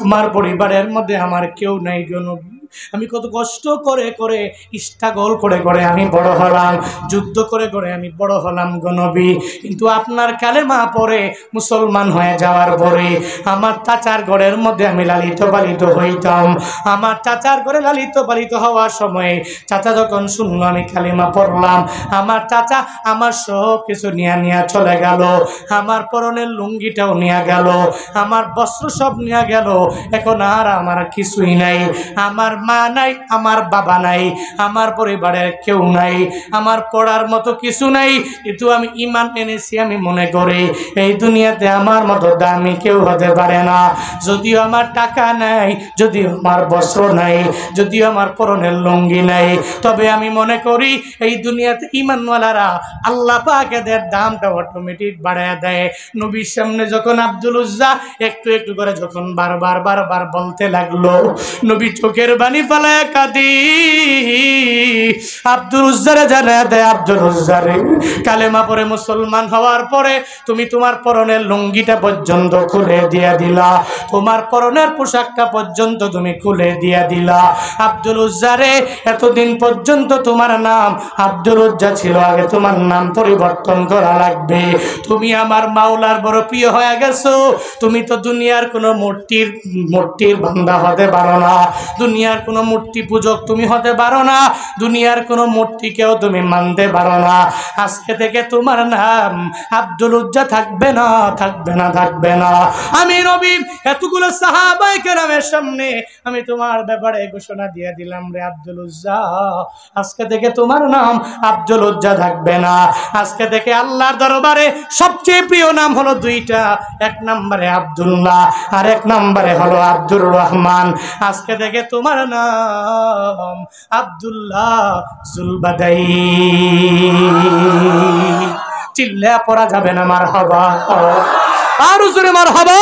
আমার পরিবারের মধ্যে আমার কেউ নাই গো নবী। আমি কত কষ্ট করে করে স্ট্রাগল করে করে আমি বড় হলাম, যুদ্ধ করে করে আমি বড় হলাম গো নবী। কিন্তু আপনার কালেমা পড়ে মুসলমান হয়ে যাওয়ার পরে আমার চাচার ঘরের মধ্যে আমি লালিত পালিত হইতাম। আমার চাচার ঘরে লালিত পালিত হওয়ার সময় চাচা যখন শুনলো আমি কালেমা পড়লাম, আমার চাচা আমার সব কিছু নিয়ে নিয়ে চলে গেল। আমার পরনের লুঙ্গিটাও নিয়ে গেল, আমার বস্ত্র সব নিয়ে গেল। এখন আর আমার কিছুই নাই, আমার মা নাই, আমার বাবা নাই, আমার পরিবারের কেউ নাই, আমার পড়ার মতো কিছু নাই। কিন্তু আমি ঈমান এনেছি, আমি মনে করি এই দুনিয়াতে আমার মতো দামি কেউ হতে পারে না। যদিও আমার টাকা নাই, যদিও আমার বস্ত্র নাই, যদিও আমার পরনের লুঙ্গি নাই, তবে আমি মনে করি এই দুনিয়াতে ঈমানওয়ালারা আল্লাহ পাক এদের দামটা অটোমেটিক বাড়ায় দেয়। নবীর সামনে যখন আব্দুল উজ্জা একটু একটু করে যখন বারবার বারবার বলতে লাগলো, নবী চোখের বাণী ফালায় কাঁদি। আব্দুল উজ্জারে জানায় দেয়, আব্দুল উজ্জারে, কালেমা পড়ে মুসলমান হওয়ার পরে তুমি তোমার পরনের লুঙ্গিটা পর্যন্ত খুলে দিয়ে দিলা, তোমার পরনের পোশাকটা পর্যন্ত তুমি খুলে দিয়ে দিলা। আব্দুল উজ্জারে, এতদিন পর্যন্ত তোমার নাম আব্দুল উজ্জা ছিল, আগে তোমার নাম পরিবর্তন করা লাগবে। তুমি আমার মাওলার বড় প্রিয় হয়ে গেছো। তুমি তো দুনিয়ার কোনো মূর্তির বান্দা হতে পারো না, দুনিয়ার কোনো মূর্তি পূজক তুমি হতে পারো না, দুনিয়ার কোনো মূর্তিকেও তুমি মানতে পারো না। আজকে থেকে তোমার নাম আব্দুল উজ্জা থাকবে না, থাকবে না, থাকবে না। আমি নবী এতগুলো সাহাবায়ে কেরামের সামনে আমি তোমার ব্যাপারে ঘোষণা দিয়ে দিলাম রে আব্দুল উজ্জা, আজকে থেকে তোমার নাম আব্দুল উজ্জা থাকবে না। আজকে থেকে আল্লাহর দরবারে সবচেয়ে প্রিয় নাম হলো দুইটা, এক নম্বরে আব্দুল্লাহ আর এক নম্বরে হলো আব্দুর রহমান। আজকে থেকে তোমার নাম আব্দুল্লাহ জুলবাদাই। চিল্লা পড়া যাবে না মারহাবা, আর জোরে মারহাবা।